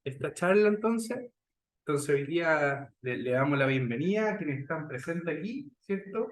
esta charla entonces. Entonces hoy día le damos la bienvenida a quienes están presentes aquí, ¿cierto?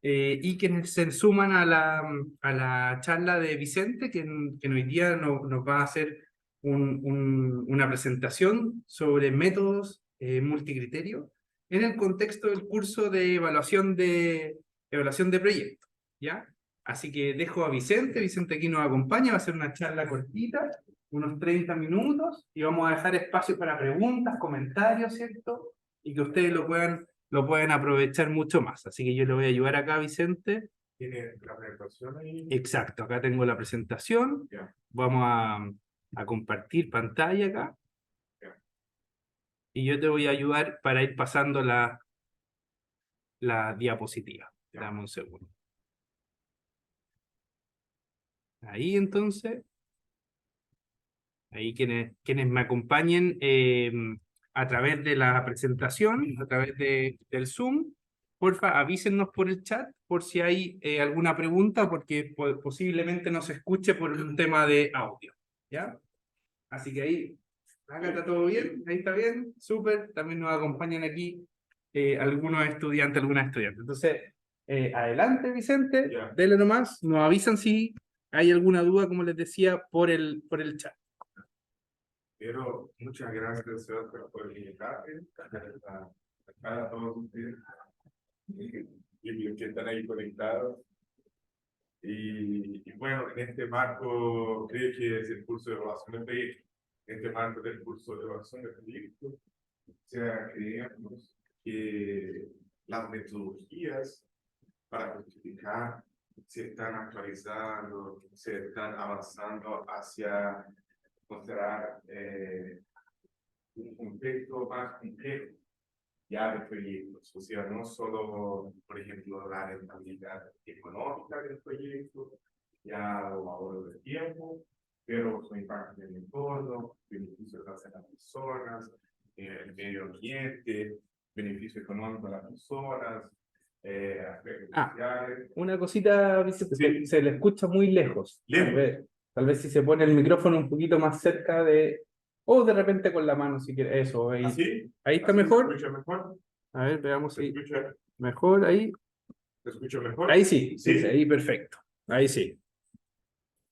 Y quienes se suman a la charla de Vicente, que hoy día nos va a hacer una presentación sobre métodos multicriterio en el contexto del curso de evaluación de proyectos, ¿ya? Así que dejo a Vicente. Vicente aquí nos acompaña, va a ser una charla cortita, unos 30 minutos, y vamos a dejar espacio para preguntas, comentarios, ¿cierto? Y que ustedes lo pueden aprovechar mucho más. Así que yo le voy a ayudar acá, Vicente. ¿Tiene la presentación ahí? Exacto, acá tengo la presentación. Ya, Vamos a compartir pantalla acá. ya. Y yo te voy a ayudar para ir pasando la diapositiva. Ya. Dame un segundo. Ahí entonces. Ahí quienes me acompañen a través de la presentación, a través del Zoom, porfa, avísennos por el chat por si hay alguna pregunta, porque posiblemente no se escuche por un tema de audio, ¿ya? Así que ahí, acá está todo bien, ahí está bien, súper. También nos acompañan aquí algunos estudiantes, algunas estudiantes. Entonces, adelante, Vicente, Ya. dele nomás, nos avisan si hay alguna duda, como les decía, por el chat. Pero muchas gracias, Sebastián, por invitarme a todos ustedes y los que están ahí conectados. Y bueno, en este marco, creo que es el curso de evaluación de proyectos. En este marco del curso de evaluación de proyectos, o sea, creemos que las metodologías para justificar se están actualizando, se están avanzando hacia mostrar un contexto más complejo ya de proyectos, o sea, no solo, por ejemplo, la rentabilidad económica del proyecto, ya o ahorro de tiempo, pero su impacto en el entorno, beneficios hacia las personas, el medio ambiente, beneficio económico a las personas, aspectos sociales. Una cosita, Vicente, Sí. se le escucha muy lejos. Lejos. Tal vez si se pone el micrófono un poquito más cerca o de repente con la mano, si quiere. Eso, ahí. ¿Así? Ahí está ¿Así mejor. se escucha mejor? A ver, veamos ¿Se si. escucha? Mejor, ahí. ¿Se escucha mejor? Ahí sí, Sí. sí, ahí perfecto. Ahí sí.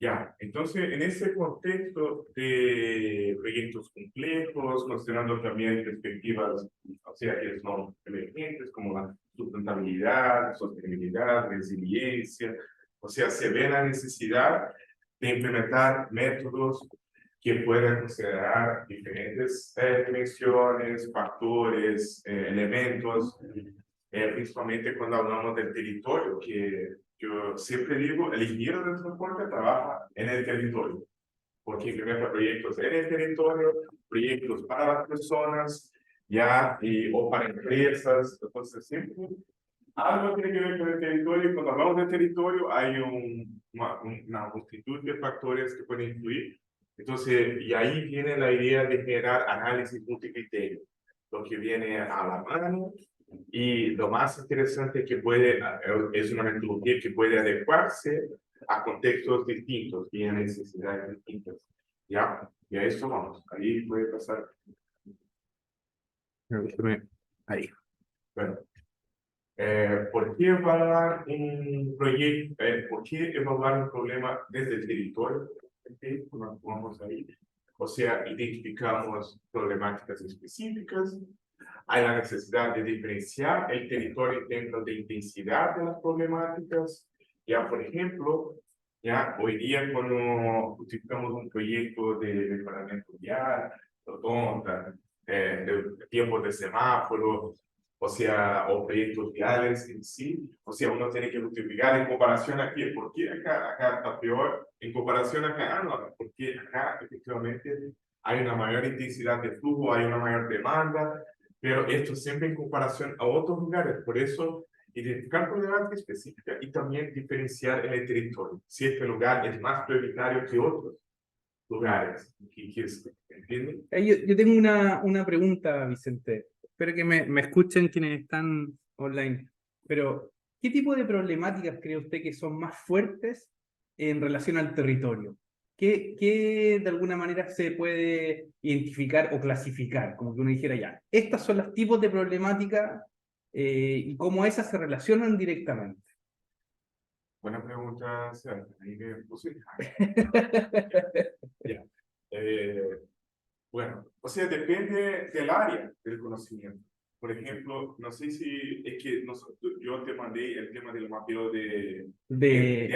Ya, entonces en ese contexto de proyectos complejos, considerando también perspectivas, o sea, que son emergentes como la sustentabilidad, sostenibilidad, resiliencia, o sea, se ve la necesidad de implementar métodos que puedan considerar diferentes dimensiones, factores, elementos, principalmente cuando hablamos del territorio, que yo siempre digo, el ingeniero de transporte trabaja en el territorio, porque implementa proyectos en el territorio, proyectos para las personas, ya, o para empresas, entonces siempre algo tiene que ver con el territorio, y cuando hablamos del territorio hay una multitud de factores que pueden influir, entonces, y ahí viene la idea de generar análisis multicriterio, lo que viene a la mano. Y lo más interesante que es una metodología que puede adecuarse a contextos distintos y a necesidades distintas. ¿Ya? Y a eso vamos. Ahí puede pasar. Ahí. Bueno, ¿por qué evaluar un proyecto? ¿Por qué evaluar un problema desde el territorio? Vamos ahí. O sea, identificamos problemáticas específicas. Hay la necesidad de diferenciar el territorio dentro de intensidad de las problemáticas. Ya, por ejemplo, ya hoy día cuando utilizamos un proyecto de mejoramiento vial, rotonda, de tiempos de semáforo, o sea, o proyectos viales en sí, o sea, uno tiene que multiplicar en comparación aquí, ¿por qué acá está peor? En comparación acá, no, porque acá efectivamente hay una mayor intensidad de flujo, hay una mayor demanda, pero esto siempre en comparación a otros lugares. Por eso, identificar problemática específica y también diferenciar en el territorio. Si este lugar es más prioritario que otros lugares. ¿Entienden? Yo tengo una pregunta, Vicente. Espero que me escuchen quienes están online. Pero, ¿qué tipo de problemáticas cree usted que son más fuertes en relación al territorio? ¿qué de alguna manera se puede identificar o clasificar? Como que uno dijera ya, estas son los tipos de problemática y cómo esas se relacionan directamente. Buena pregunta, Sebastián. Ahí me puse. Ya. Eh, bueno, o sea, depende del área del conocimiento. Por ejemplo, no sé si es que yo te mandé el tema del mapeo de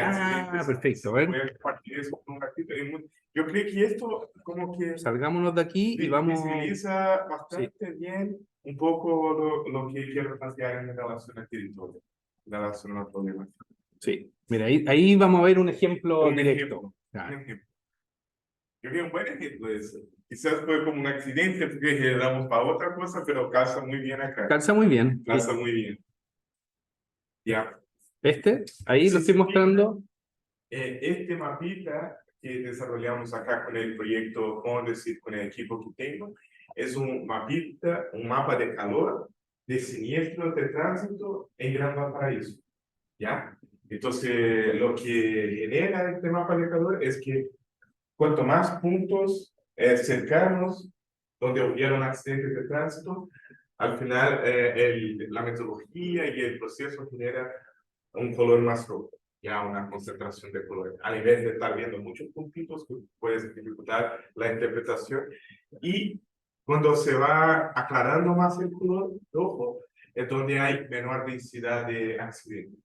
accidentes. Perfecto, a Si ver, puedes compartir eso con un ratito. Yo creo que esto como que salgámonos de aquí y vamos, visibiliza sí, bastante bien un poco lo que quiero plantear en relación al territorio, en relación al problema. sí. Mira, ahí vamos a ver un ejemplo Un directo. ejemplo, un Claro. ejemplo. Yo creo que un buen ejemplo es, quizás fue como un accidente porque generamos para otra cosa, pero calza muy bien acá, Calza muy bien. calza muy bien. Ya. Ahí lo Sí, estoy sí. mostrando. Este mapita que desarrollamos acá con el proyecto Ondesit, con el equipo que tengo, es un mapita, un mapa de calor de siniestros de tránsito en Gran Valparaíso. ¿Ya? Entonces, lo que genera este mapa de calor es que cuanto más puntos cercanos donde hubieron accidentes de tránsito, al final la metodología y el proceso genera un color más rojo, ya una concentración de colores. A nivel de estar viendo muchos puntitos, puedes dificultar la interpretación. Y cuando se va aclarando más el color rojo, es donde hay menor densidad de accidentes.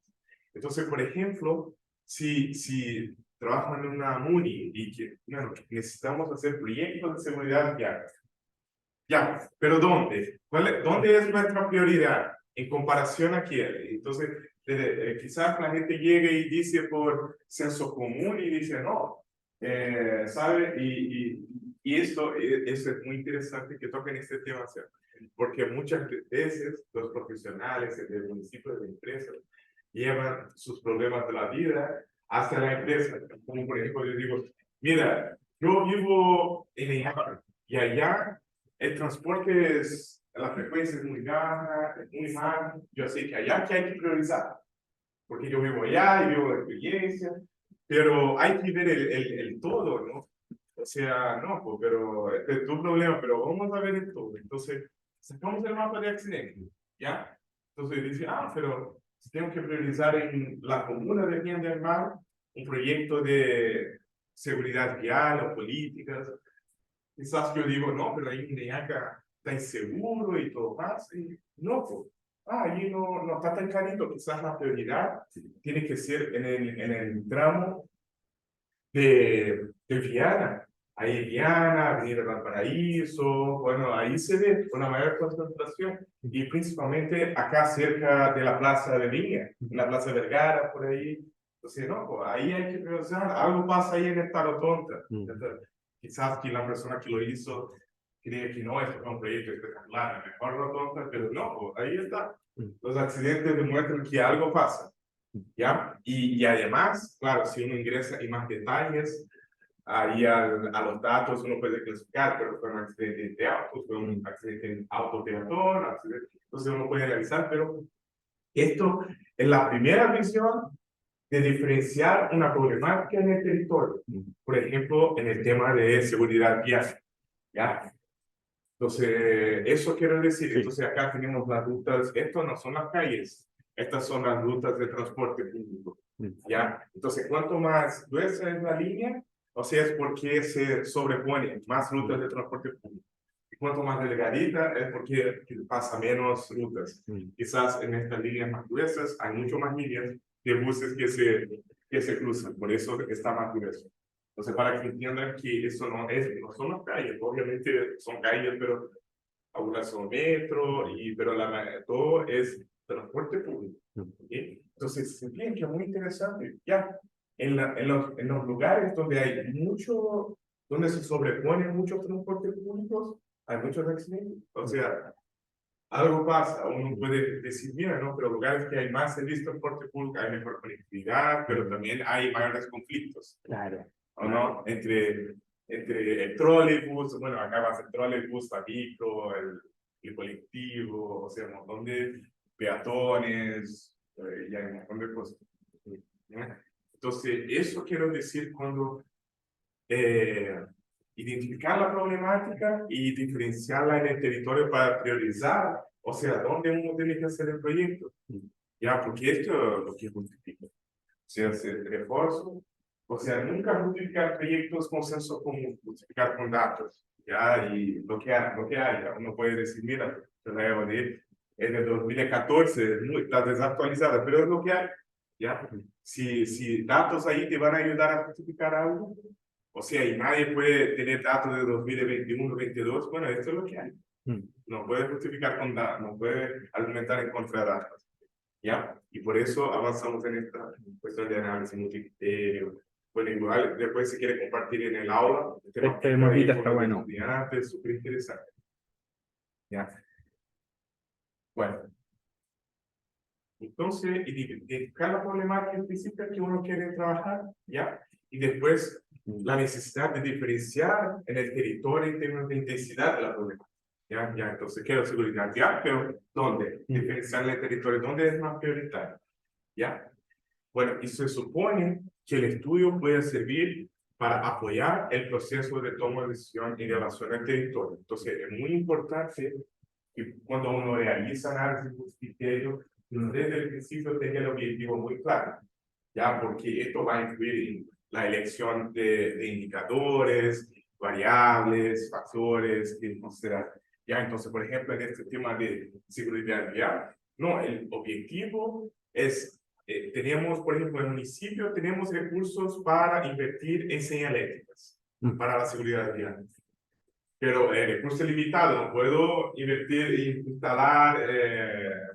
Entonces, por ejemplo, si trabajan en una MUNI y que bueno, necesitamos hacer proyectos de seguridad vial, ya, pero ¿dónde? ¿Dónde es nuestra prioridad en comparación a quién? Entonces, quizás la gente llegue y dice por senso común y dice, no, ¿sabe? Y eso es muy interesante que toquen este tema, ¿cierto? Porque muchas veces los profesionales del municipio, de la empresa, llevan sus problemas de la vida hacia la empresa. Como por ejemplo, yo digo, mira, yo vivo en Ihaca y allá el transporte es, la frecuencia es muy baja, es muy baja. Yo sé que allá que hay que priorizar, porque yo vivo allá y vivo la experiencia, pero hay que ver el todo, ¿no? O sea, no, pues, pero este es tu problema, pero vamos a ver el todo. Entonces, sacamos el mapa de accidentes, ¿ya? Entonces dice, pero si tengo que priorizar en la comuna de Viña del Mar un proyecto de seguridad vial o políticas, quizás yo digo, no, pero ahí en Iñaca está inseguro y todo más. Y no, pues, ahí no está tan carito. Quizás la prioridad tiene que ser en el tramo de Viana. Ahí Viana, Avenida Valparaíso, bueno, ahí se ve una mayor concentración. Y principalmente acá cerca de la Plaza de Viña, en la Plaza Vergara, por ahí. Entonces, no, pues ahí hay que pensar, algo pasa ahí en esta rotonda. Entonces, quizás que la persona que lo hizo cree que no, esto es un proyecto espectacular, la mejor rotonda, pero no, pues ahí está. Los accidentes demuestran que algo pasa. ¿Ya? Y además, claro, si uno ingresa en más detalles, ahí a los datos uno puede clasificar, pero fue un accidente de auto, fue un accidente en auto peatón, entonces uno puede analizar, pero esto es la primera visión de diferenciar una problemática en el territorio. Por ejemplo, en el tema de seguridad vial, ¿ya? Entonces, eso quiero decir. Sí. Entonces, acá tenemos las rutas, esto no son las calles, estas son las rutas de transporte público. ¿Ya? Entonces, cuanto más gruesa es la línea, o sea, es porque se sobreponen más rutas de transporte público. Y cuanto más delgadita es porque pasa menos rutas. Quizás en estas líneas más gruesas hay mucho más líneas de buses que se cruzan, por eso está más grueso. Entonces, para que entiendan que eso no son las calles, obviamente son calles, pero algunas son metro, pero todo es transporte público. ¿Sí? Entonces, se fijan que es muy interesante. Ya, en los lugares donde hay mucho, donde se sobreponen muchos transportes públicos, hay muchos accidentes. O sea, algo pasa, uno puede decir, mira, no, pero lugares que hay más servicio de transporte público, hay mejor conectividad, pero también hay mayores conflictos. Claro. ¿O no? Entre el trolebús, bueno, acá va a ser trolebús, la micro, el colectivo, o sea, un montón de peatones, y hay un montón de cosas. ¿Ya? Entonces, eso quiero decir cuando identificar la problemática y diferenciarla en el territorio para priorizar, o sea, dónde uno tiene que hacer el proyecto. Ya, porque esto es lo que justifica. O sea, se refuerzo, o sea, nunca justificar proyectos con senso común, justificar con datos, ya, y lo que haya. Uno puede decir, mira, la EOD es de 2014, está desactualizada, pero es lo que hay, ya. Si datos ahí te van a ayudar a justificar algo, o sea, y nadie puede tener datos de 2021, 2022, bueno, esto es lo que hay. No puede justificar con datos, no puede argumentar en contra de datos. ¿Ya? Y por eso avanzamos en esta cuestión de análisis multicriterio. Bueno, igual, después si quiere compartir en el aula, Este mapita está bueno. estudiantes, súper interesante. ¿Ya? Bueno. Entonces, identificar la problemática específica que uno quiere trabajar, ¿ya? Y después, la necesidad de diferenciar en el territorio en términos de intensidad de la problemática. Ya, entonces quiero seguridad, ya, pero ¿dónde? Diferenciar en el territorio, ¿dónde es más prioritario? ¿Ya? Bueno, y se supone que el estudio puede servir para apoyar el proceso de toma de decisión y de relación al territorio. Entonces, es muy importante que cuando uno realiza análisis de criterio, uno desde el principio tenga el objetivo muy claro, ¿ya? Porque esto va a influir en la elección de indicadores, variables, factores que considerar. ¿Ya? Entonces, por ejemplo, en este tema de seguridad vial, no, el objetivo es tenemos, por ejemplo, en el municipio tenemos recursos para invertir en señaléticas para la seguridad vial. Pero el recurso es limitado, no puedo invertir y instalar,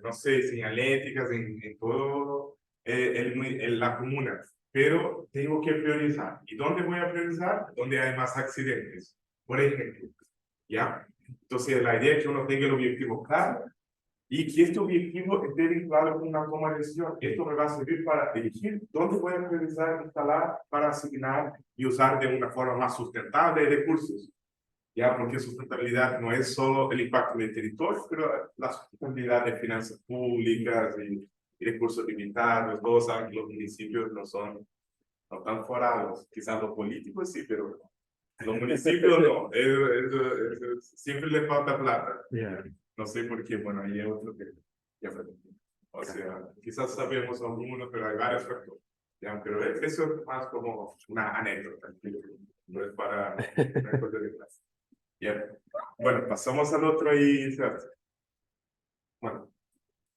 no sé, señaléticas en todo la comuna. Pero tengo que priorizar. ¿Y dónde voy a priorizar? Donde hay más accidentes, por ejemplo. ¿Ya? Entonces, la idea es que uno tenga el objetivo claro y que este objetivo esté vinculado con una toma de decisión. Esto me va a servir para elegir dónde voy a priorizar, instalar, para asignar y usar de una forma más sustentable recursos. Ya, porque sustentabilidad no es solo el impacto del territorio, pero la sustentabilidad de finanzas públicas y recursos limitados. Todos saben que los municipios no son no tan forados. Quizás los políticos sí, pero los municipios no. Siempre les falta plata. Yeah. No sé por qué, bueno, ahí hay otro que ya fue. O sea, quizás sabemos algunos, pero hay varios factores. Ya, pero eso es más como una anécdota, no es para una cosa de clase. Ya. Bueno, pasamos al otro ahí. Bueno,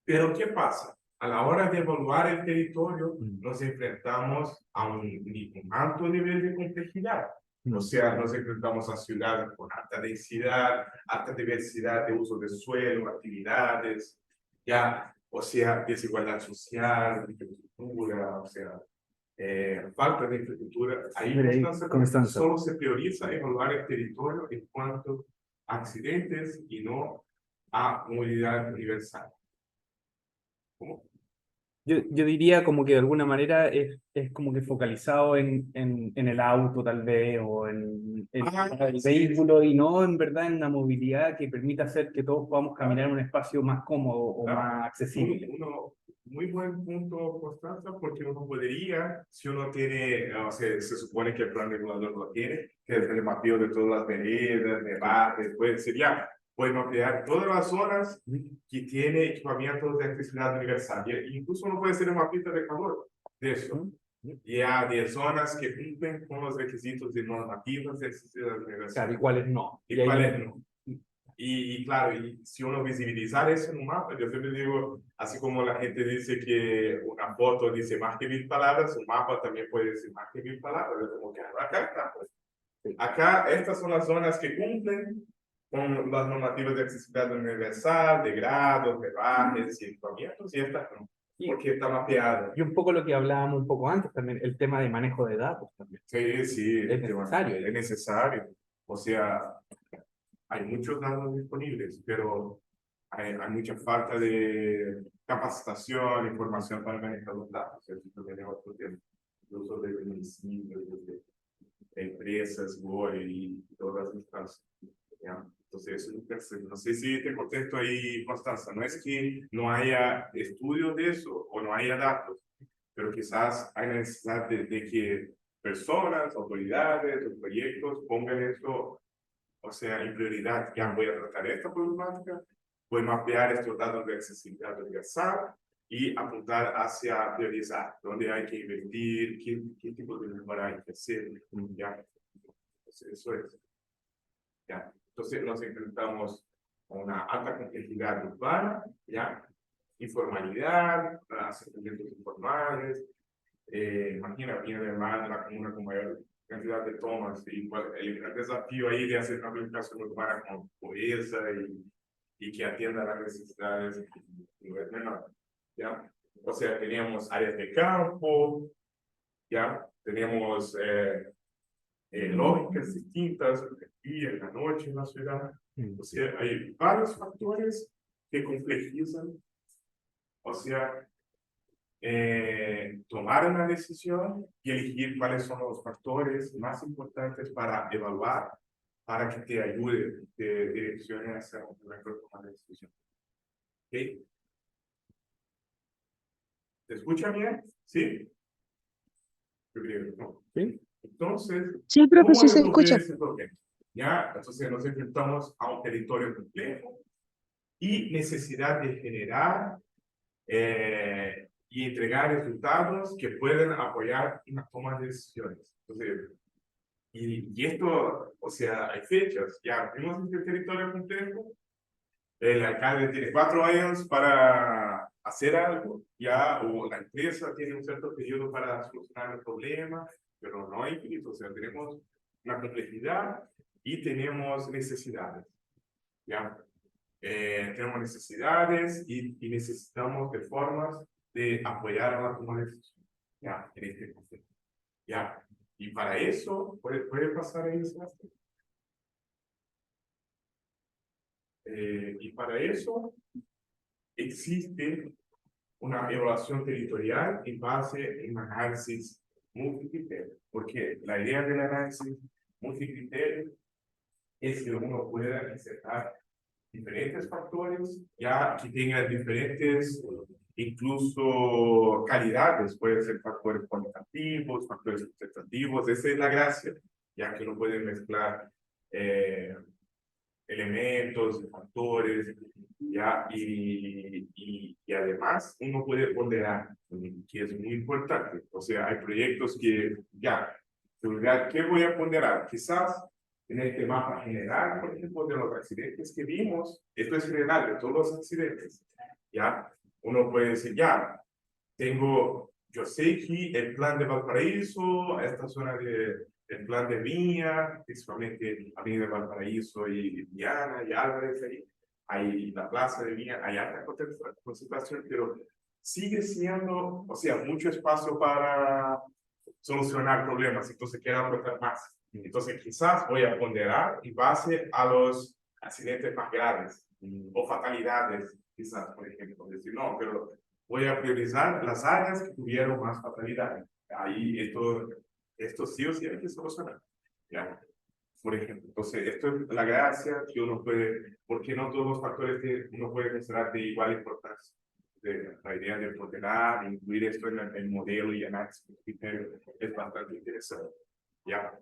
pero ¿qué pasa? A la hora de evaluar el territorio, nos enfrentamos a un alto nivel de complejidad. O sea, nos enfrentamos a ciudades con alta densidad, alta diversidad de uso de suelo, actividades, ya, o sea, desigualdad social, infraestructura, o sea, falta de infraestructura. Ahí, Constanza, solo se prioriza evaluar el territorio en cuanto a accidentes y no a movilidad universal. ¿Cómo? Yo diría como que de alguna manera es como que focalizado en el auto tal vez o en el vehículo y no en verdad en la movilidad que permita hacer que todos podamos caminar en un espacio más cómodo o más accesible. Muy buen punto, Constanza, porque uno podría, si uno tiene, o sea, se supone que el plan regulador lo tiene, que es el mapeo de todas las veredas, debates, pues sería, puede mapear todas las zonas que tiene equipamientos de accesibilidad universal. Y incluso uno puede hacer un mapita de calor de eso. Ya de zonas que cumplen con los requisitos de normativas de accesibilidad universal. Claro, y cuáles no. Y cuáles no. Y claro, y si uno visibilizar eso en un mapa, yo siempre digo, así como la gente dice que una foto dice más que 1000 palabras, un mapa también puede decir más que 1000 palabras. Es como que acá está, pues. Acá, estas son las zonas que cumplen con las normativas de accesibilidad universal, de grados, de bajes y equipamientos, y estas no, porque está mapeado. Y un poco lo que hablábamos un poco antes también, el tema de manejo de datos también. Sí, sí. Es necesario. Es necesario. O sea, hay muchos datos disponibles, pero hay mucha falta de capacitación, información para manejar los datos. Eso también es otro tema. Incluso de municipios, de empresas, y todas estas. ¿Ya? Entonces, eso es un tercero. No sé si te contesto ahí, Constanza. No es que no haya estudios de eso o no haya datos, pero quizás hay necesidad de que personas, autoridades, los proyectos pongan esto, o sea, en prioridad. Ya voy a tratar esta problemática, voy a mapear estos datos de accesibilidad universal y apuntar hacia priorizar, dónde hay que invertir, qué tipo de mejora hay que hacer. Ya. Entonces, eso es. Ya. Entonces nos enfrentamos a una alta complejidad urbana, ya, informalidad, asentamientos informales. Imagina, viene además la comuna con mayor cantidad de tomas y el gran desafío ahí de hacer una planificación urbana con pobreza y que atienda las necesidades de nivel menor, ¿ya? O sea, teníamos áreas de campo, ¿ya? Teníamos lógicas distintas, el día, en la noche en la ciudad. O sea, hay varios factores que complejizan, o sea, tomar una decisión y elegir cuáles son los factores más importantes para evaluar, para que te ayude, te direccione hacia una mejor toma de decisión. ¿Ok? ¿Te escucha bien? ¿Sí? Yo creo, ¿no? ¿Sí? Entonces, Sí, profe, ¿cómo sí se resolver escucha. ese problema? Ya, entonces nos enfrentamos a un territorio complejo y necesidad de generar y entregar resultados que pueden apoyar una toma de decisiones. Entonces, y esto, o sea, hay fechas. Ya vimos este territorio complejo. El alcalde tiene 4 años para hacer algo, ya, o la empresa tiene un cierto periodo para solucionar el problema, pero no hay infinito. O sea, tenemos una complejidad y tenemos necesidades, ya. Tenemos necesidades y necesitamos de formas de apoyar a la toma de decisiones, ya, en este concepto, ya. Y para eso, puede pasar ahí, Sebastián. Y para eso existe una evaluación territorial en base en análisis multicriterio, porque la idea del análisis multicriterio es que uno pueda insertar diferentes factores, ya que tengan diferentes, incluso calidades, pueden ser factores cualitativos, factores cuantitativos, esa es la gracia, ya que uno puede mezclar elementos, factores, ya, y además uno puede ponderar, que es muy importante, o sea, hay proyectos que, ya, seguridad, ¿qué voy a ponderar? Quizás en este mapa general, por ejemplo, de los accidentes que vimos, esto es general de todos los accidentes, ¿ya? Uno puede decir, ya, tengo, yo sé que el plan de Valparaíso, esta zona de, el plan de Viña, principalmente Avenida Valparaíso y Diana y Álvarez, ahí la plaza de Viña, hay alta concentración, pero sigue siendo, o sea, mucho espacio para solucionar problemas, entonces quiero aportar más. Entonces quizás voy a ponderar en base a los accidentes más graves o fatalidades, quizás, por ejemplo, decir, no, pero voy a priorizar las áreas que tuvieron más fatalidades. Ahí esto sí o sí hay que solucionar. ¿Ya? Por ejemplo, entonces esto es la gracia que uno puede, porque no todos los factores que uno puede considerar de igual importancia. La idea de ponderar, incluir esto en el modelo y análisis de criterio es bastante interesante. Ya,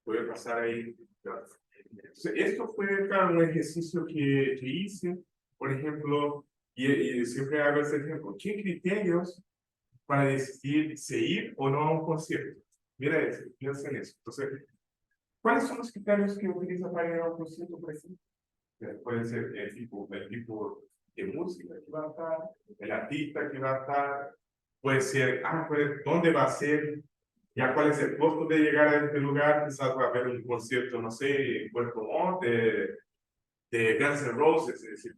voy a pasar ahí. Entonces, esto fue, claro, un ejercicio que hice, por ejemplo, y siempre hago ese ejemplo. ¿Qué criterios para decidir si ir o no a un concierto? Mira eso, piensa en eso. Entonces, ¿cuáles son los criterios que utiliza para ir a un concierto, por ejemplo? Puede ser el tipo de música que va a estar, el artista que va a estar, puede ser, ¿dónde va a ser? Ya cuál es el costo de llegar a este lugar, quizás va a haber un concierto, no sé, en Puerto Montt, de Guns N' Roses, es decir,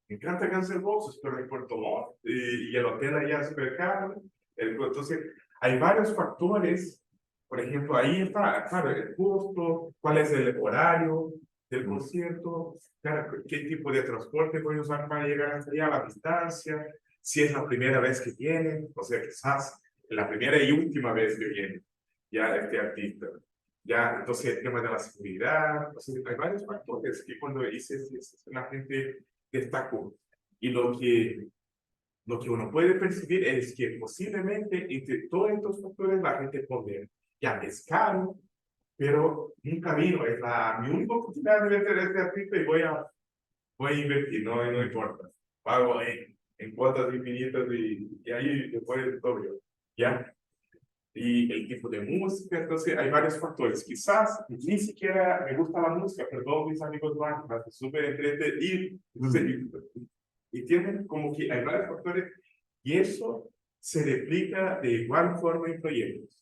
me encanta Guns N' Roses, pero en Puerto Montt, y el hotel allá es súper caro, entonces hay varios factores, por ejemplo, ahí está, claro, el costo, cuál es el horario del concierto, claro, qué tipo de transporte voy a usar para llegar hasta allá, la distancia, si es la primera vez que vienen, o sea, quizás la primera y última vez que viene ya este artista. Ya, entonces el tema de la seguridad, o sea, hay varios factores que cuando hice la gente destacó. Y lo que uno puede percibir es que posiblemente entre todos estos factores la gente pondera. ya es caro, pero nunca vino, es mi única oportunidad de vender este artista y voy a invertir, no importa. Pago en cuotas infinitas y ahí después doble, ¿ya? Y el tipo de música, entonces hay varios factores. Quizás ni siquiera me gusta la música, pero todos mis amigos van, es súper entretenido. Entonces, y tienen como que hay varios factores y eso se replica de igual forma en proyectos.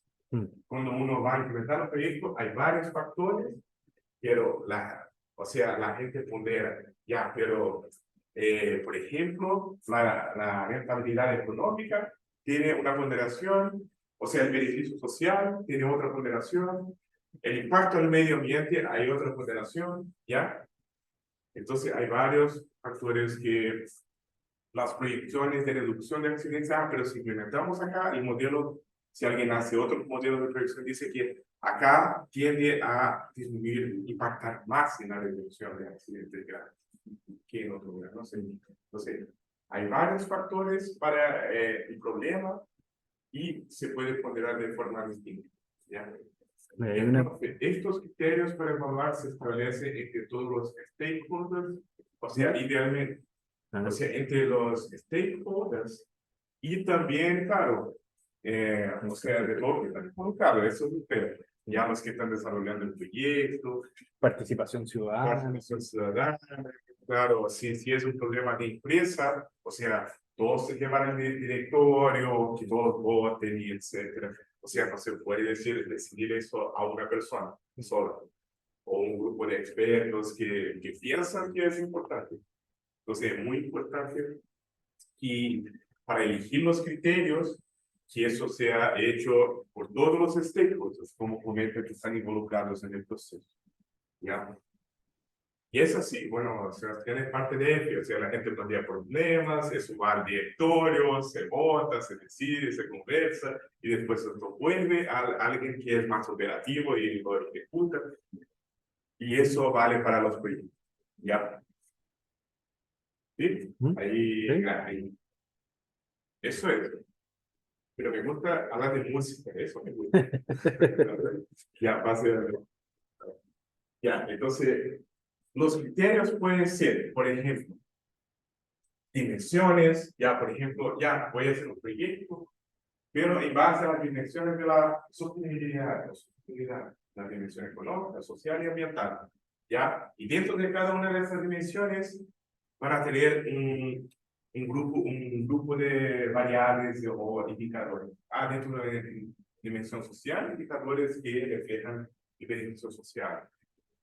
Cuando uno va a implementar un proyecto, hay varios factores, pero o sea, la gente pondera, ya, pero, por ejemplo, la rentabilidad económica tiene una ponderación, o sea, el beneficio social tiene otra ponderación, el impacto al medio ambiente hay otra ponderación, ¿ya? Entonces, hay varios factores que las proyecciones de reducción de accidentes, pero si implementamos acá el modelo, si alguien hace otro modelo de proyección, dice que acá tiende a disminuir, impactar más en la reducción de accidentes graves que en otro lugar, no sé. Entonces, hay varios factores para el problema y se puede ponderar de forma distinta, ¿ya? Entonces, estos criterios para evaluar se establecen entre todos los stakeholders, o sea, idealmente, o sea, entre los stakeholders y también, claro, o sea, de todo que están involucrados, eso es usted, ya los que están desarrollando el proyecto, Participación ciudadana. participación ciudadana, claro, si es un problema de empresa, o sea, todos se llevan al directorio, que todos voten y etcétera. O sea, no se puede decidir eso a una persona sola o un grupo de expertos que piensan que es importante. Entonces, es muy importante y para elegir los criterios, que eso sea hecho por todos los stakeholders, como comenta que están involucrados en el proceso. ¿Ya? Y es así, bueno, Sebastián es parte de EFI, o sea, la gente plantea problemas, eso va al directorio, se vota, se decide, se conversa, y después esto vuelve a alguien que es más operativo y lo ejecuta. Y eso vale para los proyectos. ¿Ya? ¿Sí? Ahí. Eso es. Pero me gusta hablar de música, eso me gusta. Ya, ya, entonces, los criterios pueden ser, por ejemplo, dimensiones, ya, por ejemplo, ya voy a hacer un proyecto, pero en base a las dimensiones de la sostenibilidad, la dimensión económica, social y ambiental, ya, y dentro de cada una de esas dimensiones van a tener un grupo de variables o indicadores. Dentro de la dimensión social, indicadores que reflejan el beneficio social.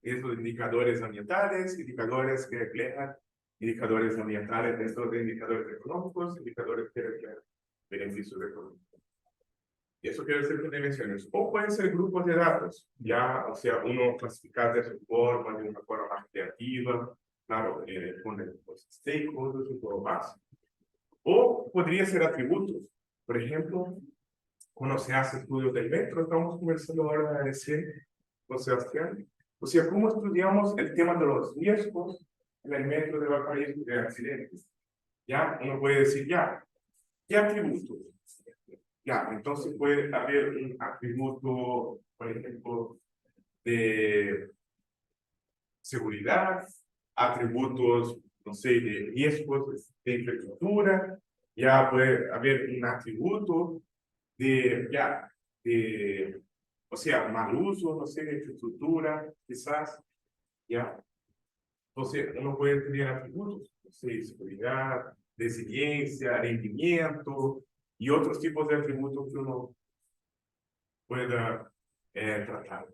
Dentro de indicadores ambientales, indicadores que reflejan indicadores ambientales, dentro de indicadores económicos, indicadores que reflejan beneficios económicos. Y eso quiere decir que dimensiones. O pueden ser grupos de datos, ya, o sea, uno clasificar de su forma, de una forma más creativa, claro, con los stakeholders y todo más. O podría ser atributos. Por ejemplo, cuando se hace estudios del metro, estamos conversando ahora recién con Sebastián. O sea, ¿cómo estudiamos el tema de los riesgos en el metro de Valparaíso de accidentes? Ya, uno puede decir, ya, ¿qué atributos? Ya, entonces puede haber un atributo, por ejemplo, de seguridad, atributos, no sé, de riesgos de infraestructura, ya puede haber un atributo o sea, mal uso, no sé, de infraestructura, quizás, ya. Entonces, uno puede tener atributos, no sé, seguridad, resiliencia, rendimiento y otros tipos de atributos que uno pueda tratar,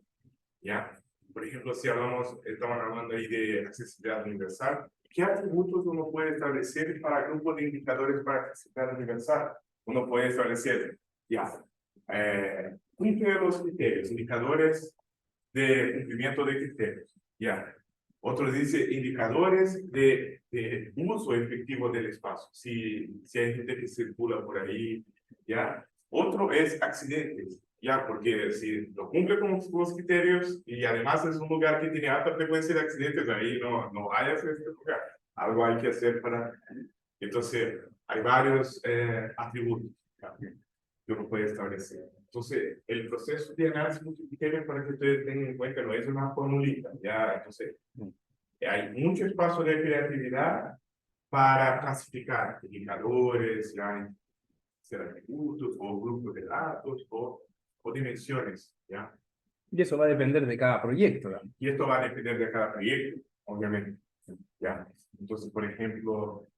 ¿ya? Por ejemplo, si estamos hablando ahí de accesibilidad universal, ¿qué atributos uno puede establecer para grupos de indicadores para accesibilidad universal? Uno puede establecer, ya, cumple los criterios, indicadores de cumplimiento de criterios, ya. Otro dice indicadores de uso efectivo del espacio, si hay gente que circula por ahí, ya. Otro es accidentes, ya, porque si no cumple con los criterios y además es un lugar que tiene alta frecuencia de accidentes, ahí no vayas a este lugar. Algo hay que hacer para... Entonces, hay varios atributos que uno puede establecer. Entonces, el proceso de análisis multicriterio, para que ustedes tengan en cuenta, no es una formulita, ya. Entonces, hay mucho espacio de creatividad para clasificar indicadores, ya, ser atributos o grupos de datos o dimensiones, ya. Y eso va a depender de cada proyecto, ¿no? Y esto va a depender de cada proyecto, obviamente, ya. Entonces, por ejemplo,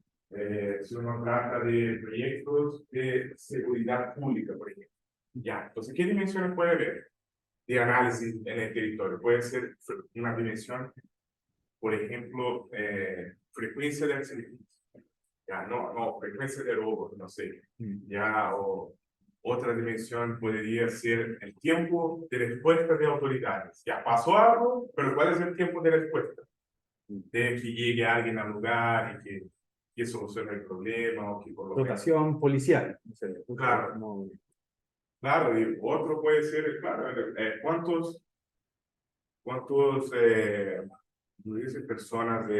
si uno trata de proyectos de seguridad pública, por ejemplo, ya. Entonces, ¿qué dimensiones puede haber de análisis en el territorio? Puede ser una dimensión, por ejemplo, frecuencia de accidentes, ya, no, frecuencia de robos, no sé, ya, o otra dimensión podría ser el tiempo de respuesta de autoridades. Ya pasó algo, pero ¿cuál es el tiempo de respuesta? De que llegue alguien al lugar y que solucione el problema o que por lo menos... Dotación policial. Claro. Como... Claro, y otro puede ser, claro, ¿cuántos personas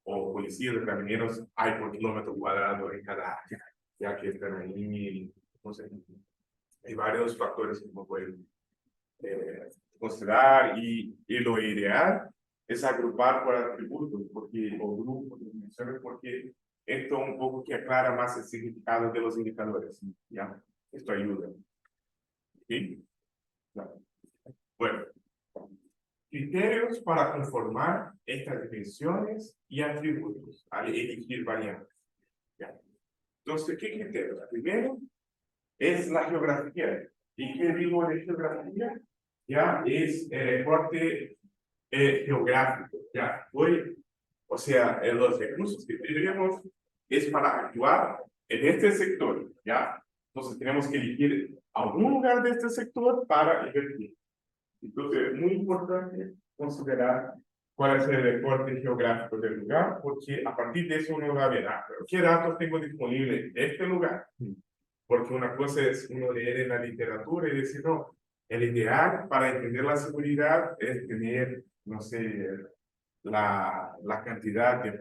o policías de camineros hay por kilómetro cuadrado en cada área? Ya que están ahí, no sé, hay varios factores que uno puede considerar y lo ideal es agrupar por atributos porque, o grupos de dimensiones, porque esto un poco que aclara más el significado de los indicadores, ¿ya? Esto ayuda. ¿Sí? Claro. Bueno, criterios para conformar estas dimensiones y atributos al elegir variables. ¿Ya? Entonces, ¿qué criterios? Primero es la geografía. ¿Y qué digo de geografía? Ya es el recorte geográfico. Ya, o sea, los recursos que tendríamos es para actuar en este sector. Ya, entonces tenemos que elegir algún lugar de este sector para invertir. Entonces, es muy importante considerar cuál es el recorte geográfico del lugar, porque a partir de eso uno va a ver, pero ¿qué datos tengo disponibles en este lugar? Porque una cosa es uno leer en la literatura y decir, no, el ideal para entender la seguridad es tener, no sé, la cantidad de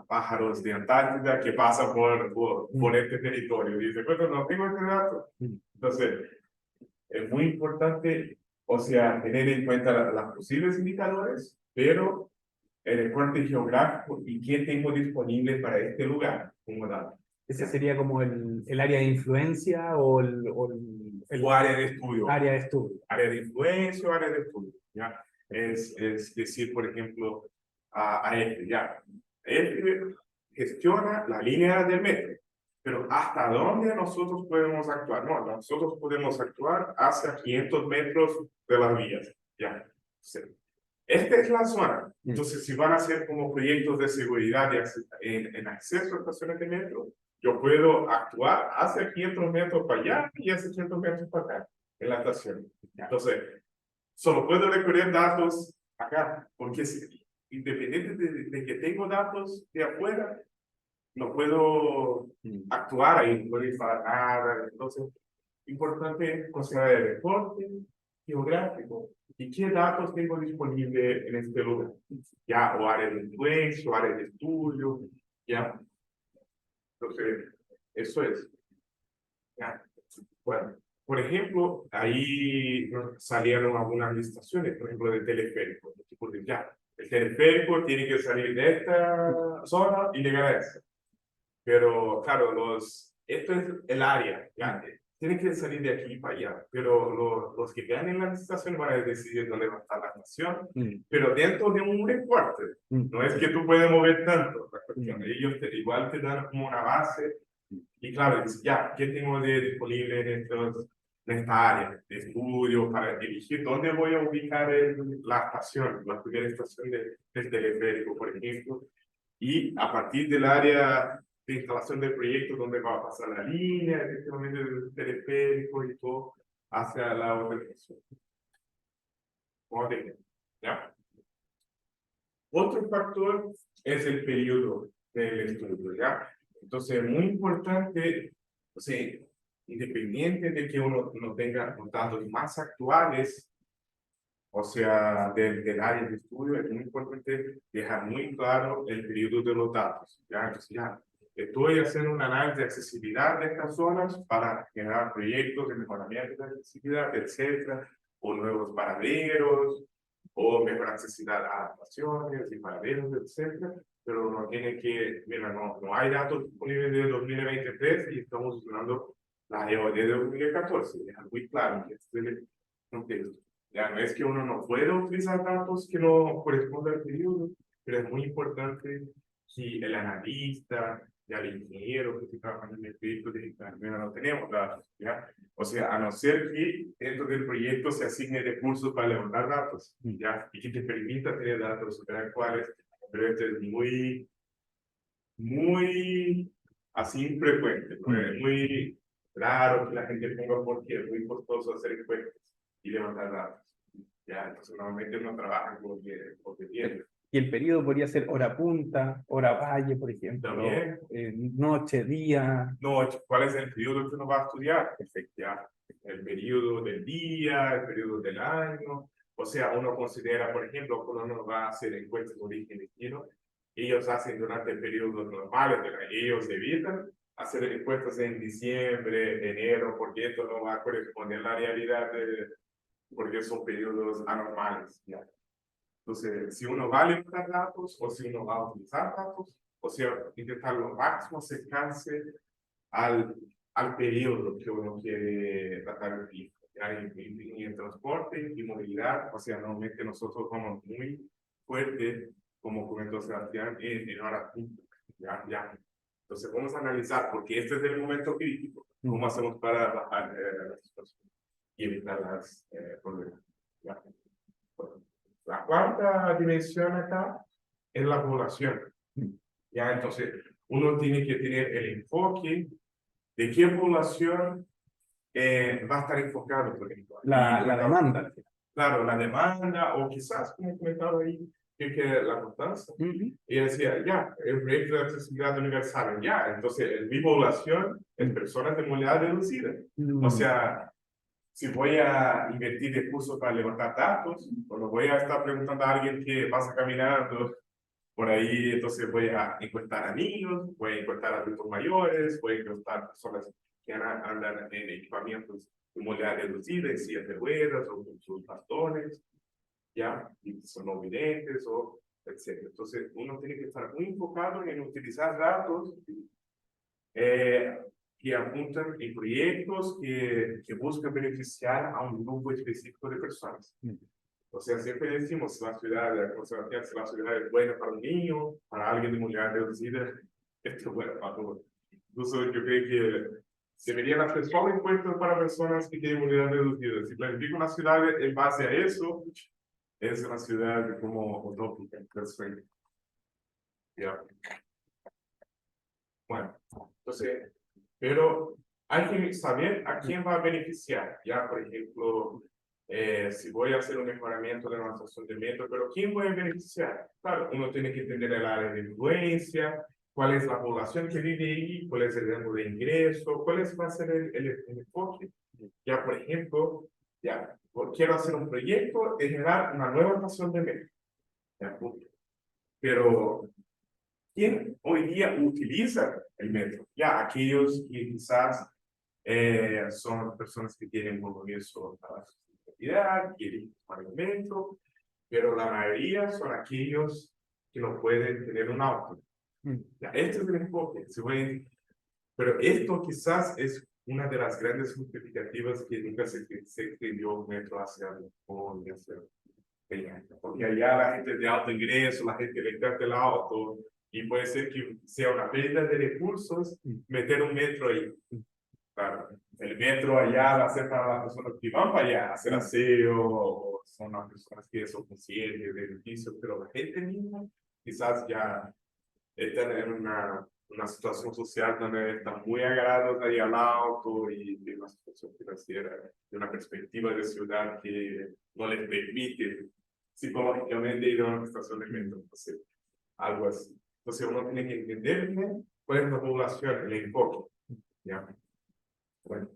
pájaros de Antártida que pasan por este territorio. Y dice, bueno, no tengo este dato. Entonces, es muy importante, o sea, tener en cuenta las posibles indicadores, pero el recorte geográfico y qué tengo disponible para este lugar como dato. Ese sería como el área de influencia o O área de estudio. Área de estudio. Área de influencia o área de estudio. ¿Ya? Es decir, por ejemplo, a este, ya. Este gestiona la línea del metro. Pero ¿hasta dónde nosotros podemos actuar? No, nosotros podemos actuar hacia 500 metros de las vías. Ya. Sí. Esta es la zona. Entonces, si van a ser como proyectos de seguridad en acceso a estaciones de metro, yo puedo actuar hacia 500 metros para allá y hacia 500 metros para acá, en la estación. Entonces, solo puedo recorrer datos acá, porque independiente de que tengo datos de afuera, no puedo actuar ahí, no puedo instalar nada. Entonces, importante considerar el reporte geográfico y qué datos tengo disponible en este lugar. Ya, o área de influencia, o área de estudio, ya. Entonces, eso es. Ya. Bueno, por ejemplo, ahí salieron algunas licitaciones, por ejemplo, de teleférico. Porque ya, el teleférico tiene que salir de esta zona y llegar a esta. Pero, claro, esto es el área, ya, tienen que salir de aquí para allá, pero los que ganen la licitación van a decidir dónde va a estar la estación, pero dentro de un recorte. No es que tú puedes mover tanto, la cuestión. Ellos igual te dan como una base, y claro, dices, ya, ¿qué tengo de disponible en esta área de estudio para elegir dónde voy a ubicar la estación, la primera estación del teleférico, por ejemplo? Y a partir del área de instalación del proyecto, donde va a pasar la línea, efectivamente, del teleférico y todo, hacia la otra estación. ¿Ya? Otro factor es el periodo del estudio, ¿ya? Entonces, es muy importante, o sea, independiente de que uno no tenga los datos más actuales, o sea, del área de estudio, es muy importante dejar muy claro el periodo de los datos, ¿ya? Entonces, ya, estoy haciendo un análisis de accesibilidad de estas zonas para generar proyectos de mejoramiento de accesibilidad, etcétera, o nuevos paraderos, o mejor accesibilidad a adaptaciones y paraderos, etcétera. Pero no tiene que, mira, no hay datos disponibles de 2023 y estamos usando la EOD de 2014. Es muy claro que este es el contexto. Ya no es que uno no pueda utilizar datos que no corresponden al periodo, pero es muy importante que el analista, ya el ingeniero que trabaja en el proyecto digital, mira, no tenemos datos, ¿ya? O sea, a no ser que dentro del proyecto se asigne recursos para levantar datos, ¿ya? Y que te permita tener datos superactuales, pero esto es muy así infrecuente, ¿no? Es muy raro que la gente ponga porque es muy costoso hacer encuestas y levantar datos, ¿ya? Entonces normalmente uno trabaja con lo que tiene. Y el periodo podría ser hora punta, hora valle, por ejemplo. También. Noche, día. No, ¿cuál es el periodo que uno va a estudiar? Ya, el periodo del día, el periodo del año. O sea, uno considera, por ejemplo, cuando uno va a hacer encuestas de origen y destino, ellos hacen durante periodos normales del año. Ellos evitan hacer encuestas en diciembre, enero, porque esto no va a corresponder a la realidad, porque son periodos anormales. ¿Ya? Entonces, si uno va a levantar datos o si uno va a utilizar datos, o sea, intentar lo máximo acercarse al periodo que uno quiere tratar de en el transporte y movilidad. O sea, normalmente nosotros vamos muy fuerte, como comentó Sebastián, en hora punta. Ya. Entonces, vamos a analizar, porque este es el momento crítico, cómo hacemos para bajar la situación y evitar los problemas. ¿Ya? La cuarta dimensión acá es la población. Ya, entonces, uno tiene que tener el enfoque de qué población va a estar enfocado, por ejemplo. La demanda. Claro, la demanda, o quizás, como comentaba ahí, que la constancia. Y decía, ya, el proyecto de accesibilidad universal, ya, entonces, mi población es personas de movilidad reducida. O sea, si voy a invertir recursos para levantar datos, o lo voy a estar preguntando a alguien que pasa caminando por ahí, entonces voy a encuestar a niños, voy a encuestar a adultos mayores, voy a encuestar personas que andan en equipamientos de movilidad reducida, en sillas de ruedas o con sus bastones, ¿ya? Y son no videntes o etcétera. Entonces, uno tiene que estar muy enfocado en utilizar datos que apuntan en proyectos que buscan beneficiar a un grupo específico de personas. O sea, siempre decimos, la ciudad, si la ciudad es buena para un niño, para alguien de movilidad reducida, esto es bueno para todos. Incluso yo creo que deberían hacer solo impuestos para personas que tienen movilidad reducida. Si planifico una ciudad en base a eso, es una ciudad como utópica, perfecta. Ya. Bueno, entonces, pero hay que saber a quién va a beneficiar. Ya, por ejemplo, si voy a hacer un mejoramiento de una estación de metro, pero ¿quién voy a beneficiar? Claro, uno tiene que entender el área de influencia, cuál es la población que vive ahí, cuál es el rango de ingreso, va a ser el enfoque. Ya, por ejemplo, ya, quiero hacer un proyecto de generar una nueva estación de metro. Ya, punto. Pero ¿quién hoy día utiliza el metro? Ya, aquellos que quizás son personas que tienen compromiso para la sustentabilidad, quieren tomar el metro, pero la mayoría son aquellos que no pueden tener un auto. Ya, este es el enfoque. Pero esto quizás es una de las grandes justificativas que nunca se extendió un metro hacia Japón, hacia porque allá la gente de alto ingreso, la gente le encanta el auto, y puede ser que sea una pérdida de recursos meter un metro ahí. Claro, el metro allá va a ser para las personas que van para allá a hacer aseo, o son las personas que son conscientes del edificio, pero la gente misma quizás ya están en una situación social donde están muy agarrados ahí al auto y de una situación financiera, de una perspectiva de ciudad que no les permite psicológicamente ir a una estación de metro. Entonces, algo así. Entonces, uno tiene que entender bien cuál es la población, el enfoque. ¿Ya? Bueno.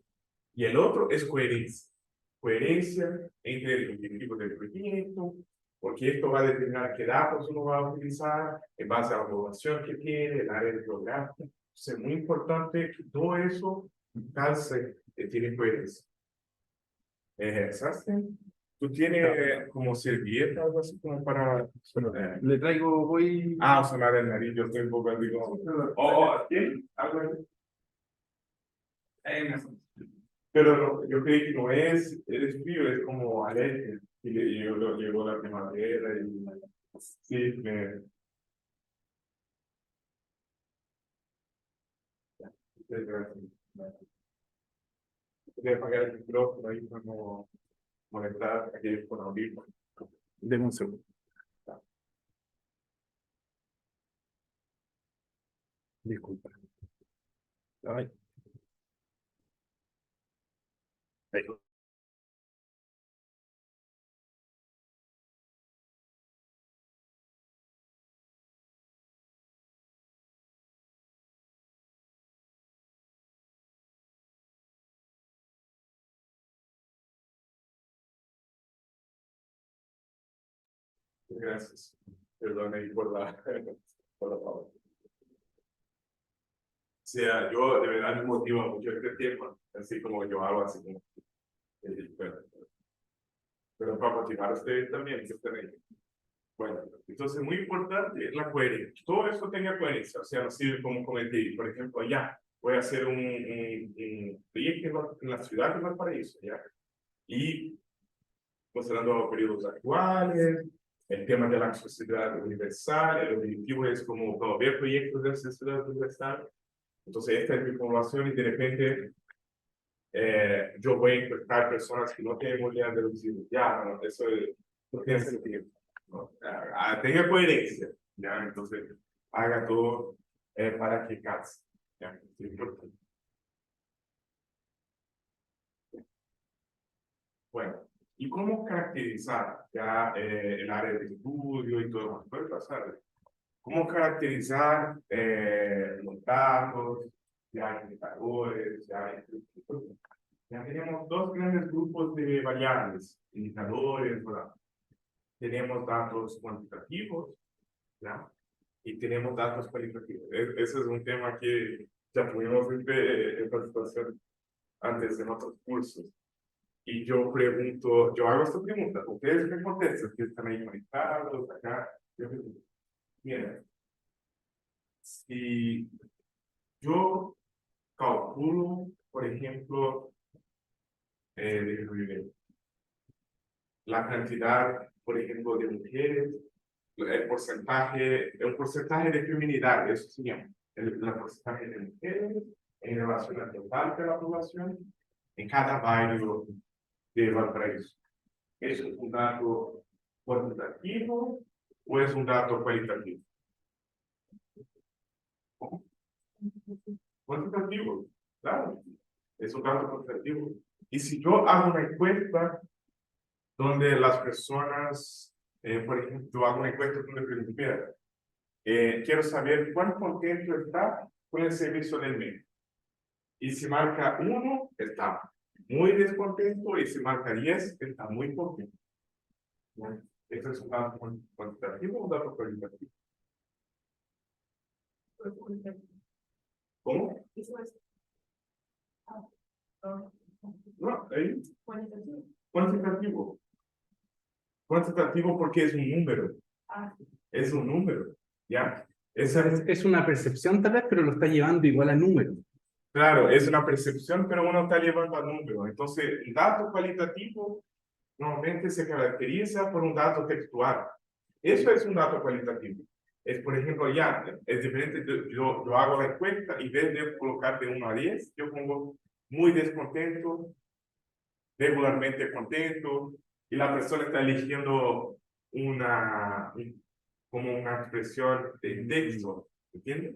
Y el otro es coherencia. Coherencia entre el objetivo del proyecto, porque esto va a determinar qué datos uno va a utilizar en base a la población que tiene, el área de programa. Es muy importante que todo eso calce, tiene coherencia. ¿Sabes? ¿Tú tienes como servilleta algo así como para... Le traigo, voy... sonar el nariz, yo estoy un poco así como... ¿Tiene algo ahí? Pero no, yo creí que no es frío, es como alergia. Y llegó la primavera y... Sí, gracias. Voy a apagar el micrófono ahí para no molestar a aquellos con audífonos. Deme un segundo. Disculpa. Ay. Ahí. Gracias. Perdón ahí por la pausa. O sea, yo de verdad me motiva mucho este tiempo, así como yo hago, así como... pero para motivar a ustedes también, que estén ahí. Bueno, entonces muy importante la coherencia. Todo eso tenga coherencia, o sea, no sirve como comenté, por ejemplo, allá voy a hacer un proyecto en la ciudad de Valparaíso, ¿ya? Y considerando periodos actuales, el tema de la accesibilidad universal, el objetivo es como promover proyectos de accesibilidad universal. Entonces, esta es mi formación y de repente yo voy a encontrar personas que no tienen movilidad reducida. Ya, no, eso no tiene sentido. ¿No? Tenga coherencia, ¿ya? Entonces, haga todo para que calce. ¿Ya? Es importante. Bueno, ¿y cómo caracterizar ya el área de estudio y todo lo demás? Puede pasar. ¿Cómo caracterizar los datos, ya indicadores, ya tenemos dos grandes grupos de variables, indicadores, ¿verdad? Tenemos datos cuantitativos, ¿ya? Y tenemos datos cualitativos. Ese es un tema que ya tuvimos en participación antes en otros cursos. Y yo pregunto, yo hago esta pregunta, ¿ustedes me contestan que están ahí conectados acá? Yo pregunto, miren, si yo calculo, por ejemplo, déjenme ver, la cantidad, por ejemplo, de mujeres, un porcentaje de feminidad, eso se llama, el porcentaje de mujeres en relación al total de la población en cada barrio de Valparaíso. ¿Es un dato cuantitativo o es un dato cualitativo? Cuantitativo, claro, es un dato cuantitativo. Y si yo hago una encuesta donde las personas, por ejemplo, yo hago una encuesta donde pregunto, mira, quiero saber cuán contento está con el servicio del médico. Y si marca 1, está muy descontento, y si marca 10, está muy contento. ¿No? ¿Este es un dato cuantitativo o un dato cualitativo? ¿Cómo? No, ahí. Cuantitativo. Cuantitativo porque es un número. Es un número, ¿ya? Es una percepción tal vez, pero lo está llevando igual a número. Claro, es una percepción, pero uno está llevando a número. Entonces, el dato cualitativo normalmente se caracteriza por un dato textual. Eso es un dato cualitativo. Es, por ejemplo, ya, es diferente, yo hago la encuesta y en vez de colocar de 1 a 10, yo pongo muy descontento, regularmente contento, y la persona está eligiendo como una expresión de texto, ¿entiendes?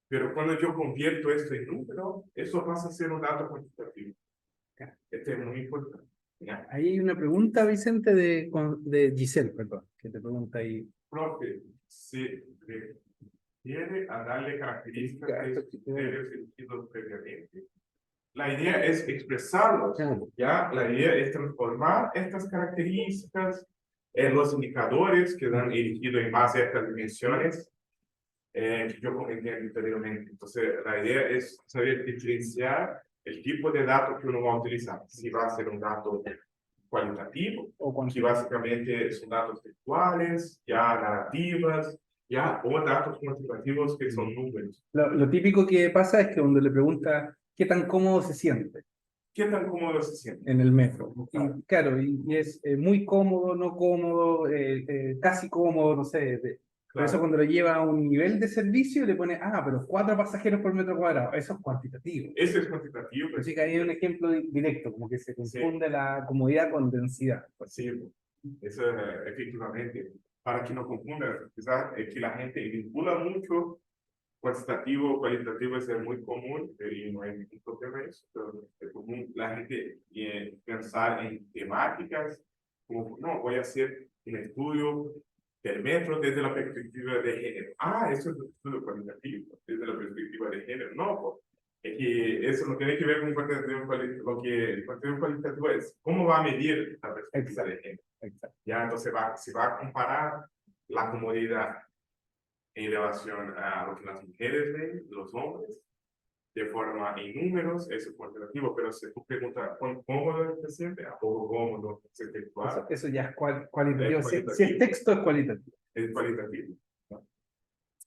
Pero cuando yo convierto esto en número, eso pasa a ser un dato cuantitativo. Este es muy importante. ¿Ya? Ahí hay una pregunta, Vicente, de Giselle, perdón, que te pregunta ahí. Profe, se refiere a darle características de criterios elegidos previamente. La idea es expresarlos, ¿ya? La idea es transformar estas características en los indicadores que dan elegido en base a estas dimensiones que yo comenté anteriormente. Entonces, la idea es saber diferenciar el tipo de dato que uno va a utilizar. Si va a ser un dato cualitativo, O que básicamente son datos textuales, ya narrativas, ya, o datos cuantitativos que son números. lo típico que pasa es que cuando le pregunta qué tan cómodo se siente ¿Qué tan cómodo se siente? en el metro. Claro. Y claro, y es muy cómodo, no cómodo, casi cómodo, no sé. Por eso Claro. cuando lo lleva a un nivel de servicio le pone, pero 4 pasajeros por metro cuadrado. Eso es cuantitativo. Ese es cuantitativo. Así que ahí hay un ejemplo directo, como que se Sí. confunde la comodidad con densidad. Sí, eso efectivamente. Para que no confunda, quizás es que la gente vincula mucho cuantitativo, cualitativo es muy común y no hay ningún problema en eso, pero es común la gente pensar en temáticas como, no, voy a hacer un estudio del metro desde la perspectiva de género. Eso es un estudio cualitativo, desde la perspectiva de género. No, pues, es que eso no tiene que ver con cuantitativo cualitativo. Lo que el cuantitativo cualitativo es cómo va a medir la perspectiva de género. Exacto. Ya, entonces se va a comparar la comodidad en relación a lo que las mujeres ven, los hombres, de forma en números, eso es cuantitativo, pero si tú preguntas cuán cómodo se siente, a poco cómodo se textual, Eso ya es cualitativo. es Si es cualitativo, texto, es cualitativo. es cualitativo, ¿no?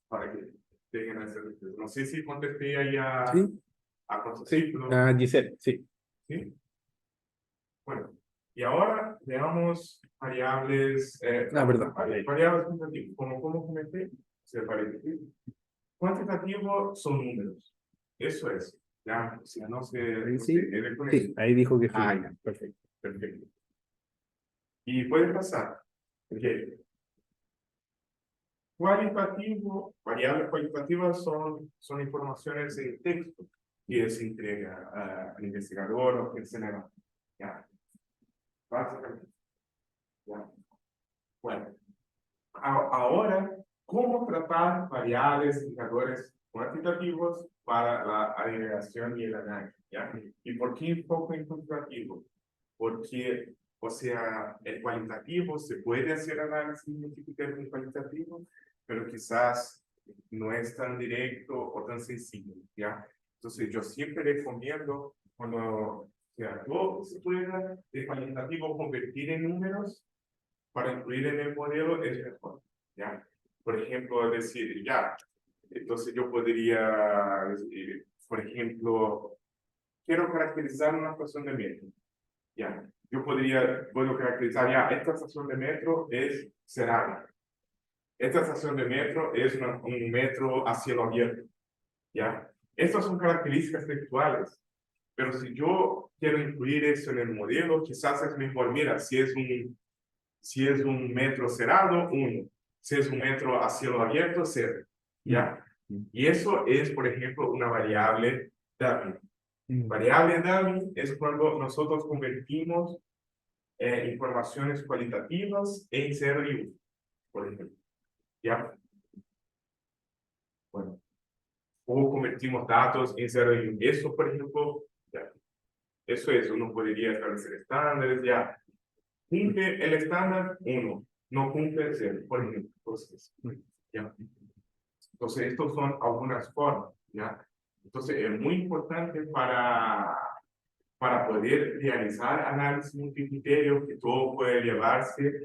Para que tengan ese. No sé si contesté ahí Sí, a cosas. sí. Giselle, sí. ¿Sí? Bueno, y ahora veamos variables, Perdón. variables cuantitativas, como comenté, o sea, cualitativo. Cuantitativo son números. Eso es. Ya, o sea, no se Sí, quede con sí, eso. ahí dijo que sí. Ya, perfecto, perfecto. Y puede pasar. Ok. Cualitativo, variables cualitativas son informaciones en texto que se entrega al investigador o que se le da. Ya, básicamente. Ya. Bueno, ahora, ¿cómo tratar variables, indicadores cuantitativos para la agregación y el análisis? ¿Ya? ¿Y por qué enfoco en cuantitativo? Porque, o sea, el cualitativo se puede hacer análisis multivariable en cualitativo, pero quizás no es tan directo o tan sencillo, ¿ya? Entonces, yo siempre recomiendo, cuando todo se pueda de cualitativo convertir en números, para incluir en el modelo es mejor, ¿ya? Por ejemplo, decir, ya, entonces yo podría decir, por ejemplo, quiero caracterizar una estación de metro, ¿ya? Yo puedo caracterizar, ya, esta estación de metro es cerámica, esta estación de metro es un metro a cielo abierto, ¿ya? Estas son características textuales, pero si yo quiero incluir eso en el modelo, quizás es mejor, mira, si es un metro cerrado, 1. Si es un metro a cielo abierto, 0. ¿Ya? Y eso es, por ejemplo, una variable dummy. Variable dummy es cuando nosotros convertimos informaciones cualitativas en 0 y 1, por ejemplo. ¿Ya? Bueno. O convertimos datos en 0 y 1. Eso, por ejemplo, ya. Eso es, uno podría establecer estándares, ya. Cumple el estándar 1, no cumple 0, por ejemplo. Entonces, ¿ya? Entonces, estos son algunas formas, ¿ya? Entonces, es muy importante para poder realizar análisis multicriterio que todo puede llevarse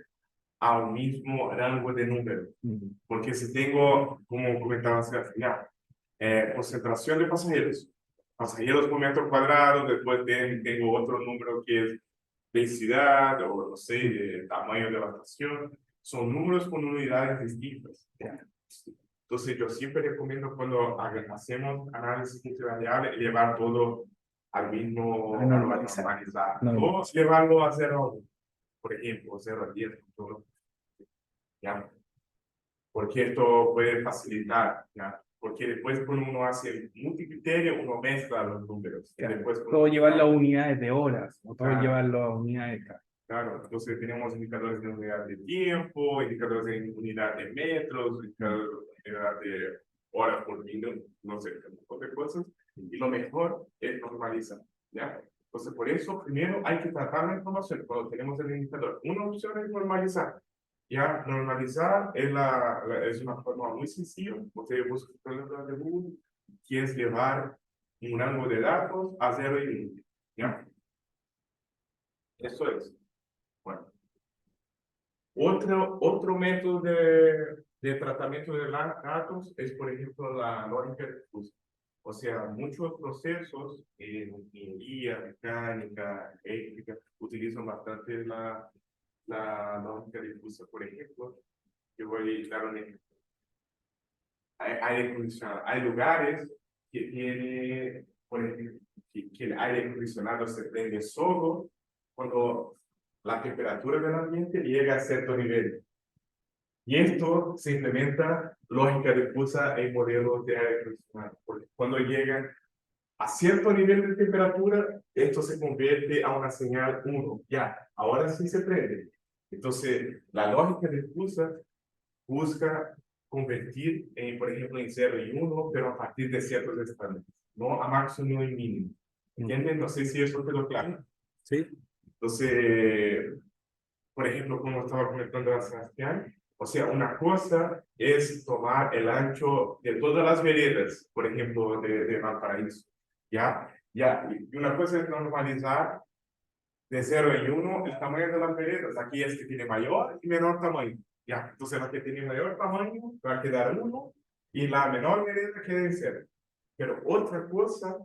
a un mismo rango de números. Porque si tengo, como comentaba hace ya, concentración de pasajeros por metro cuadrado, después tengo otro número que es densidad o no sé, tamaño de la estación, son números con unidades distintas. Entonces yo siempre recomiendo cuando hacemos análisis multivariable llevar todo al mismo, A normalizar. O llevarlo a 0, por ejemplo, 0 a 10, todo. ¿Ya? Porque esto puede facilitar, ¿ya? Porque después cuando uno hace multicriterio, uno mezcla los números. Claro. Después, Todo llevarlo a unidades de horas, o todo Claro. llevarlo a unidades de Claro, entonces tenemos indicadores de unidad de tiempo, indicadores de unidad de metros, indicadores de unidad de horas por minuto, no sé, un montón de cosas. Y lo mejor es normalizar, ¿ya? Entonces, por eso, primero hay que tratar la información cuando tenemos el indicador. Una opción es normalizar. Ya, normalizar es una forma muy sencilla. Usted busca el problema de Google, que es llevar un rango de datos a 0 y 1. ¿Ya? Eso es. Bueno. Otro método de tratamiento de datos es, por ejemplo, la lógica difusa. O sea, muchos procesos en ingeniería, mecánica, eléctrica, utilizan bastante la lógica difusa. Por ejemplo, yo voy a dar un ejemplo. Aire acondicionado. Hay lugares que tiene, por ejemplo, que el aire acondicionado se prende solo cuando la temperatura del ambiente llega a cierto nivel. Y esto se implementa lógica difusa en modelos de aire acondicionado, porque cuando llegan a cierto nivel de temperatura, esto se convierte a una señal 1. Ya, ahora sí se prende. Entonces, la lógica difusa busca convertir, por ejemplo, en 0 y 1, pero a partir de ciertos estándares, no a máximo y mínimo. ¿Entienden? No sé si eso quedó claro. Sí. Entonces, por ejemplo, como estaba comentando a Sebastián, o sea, una cosa es tomar el ancho de todas las veredas, por ejemplo, de Valparaíso, ¿ya? Y una cosa es normalizar de 0 y 1 el tamaño de las veredas. Aquí es que tiene mayor y menor tamaño, ¿ya? Entonces la que tiene mayor tamaño va a quedar 1 y la menor vereda queda en 0. Pero otra cosa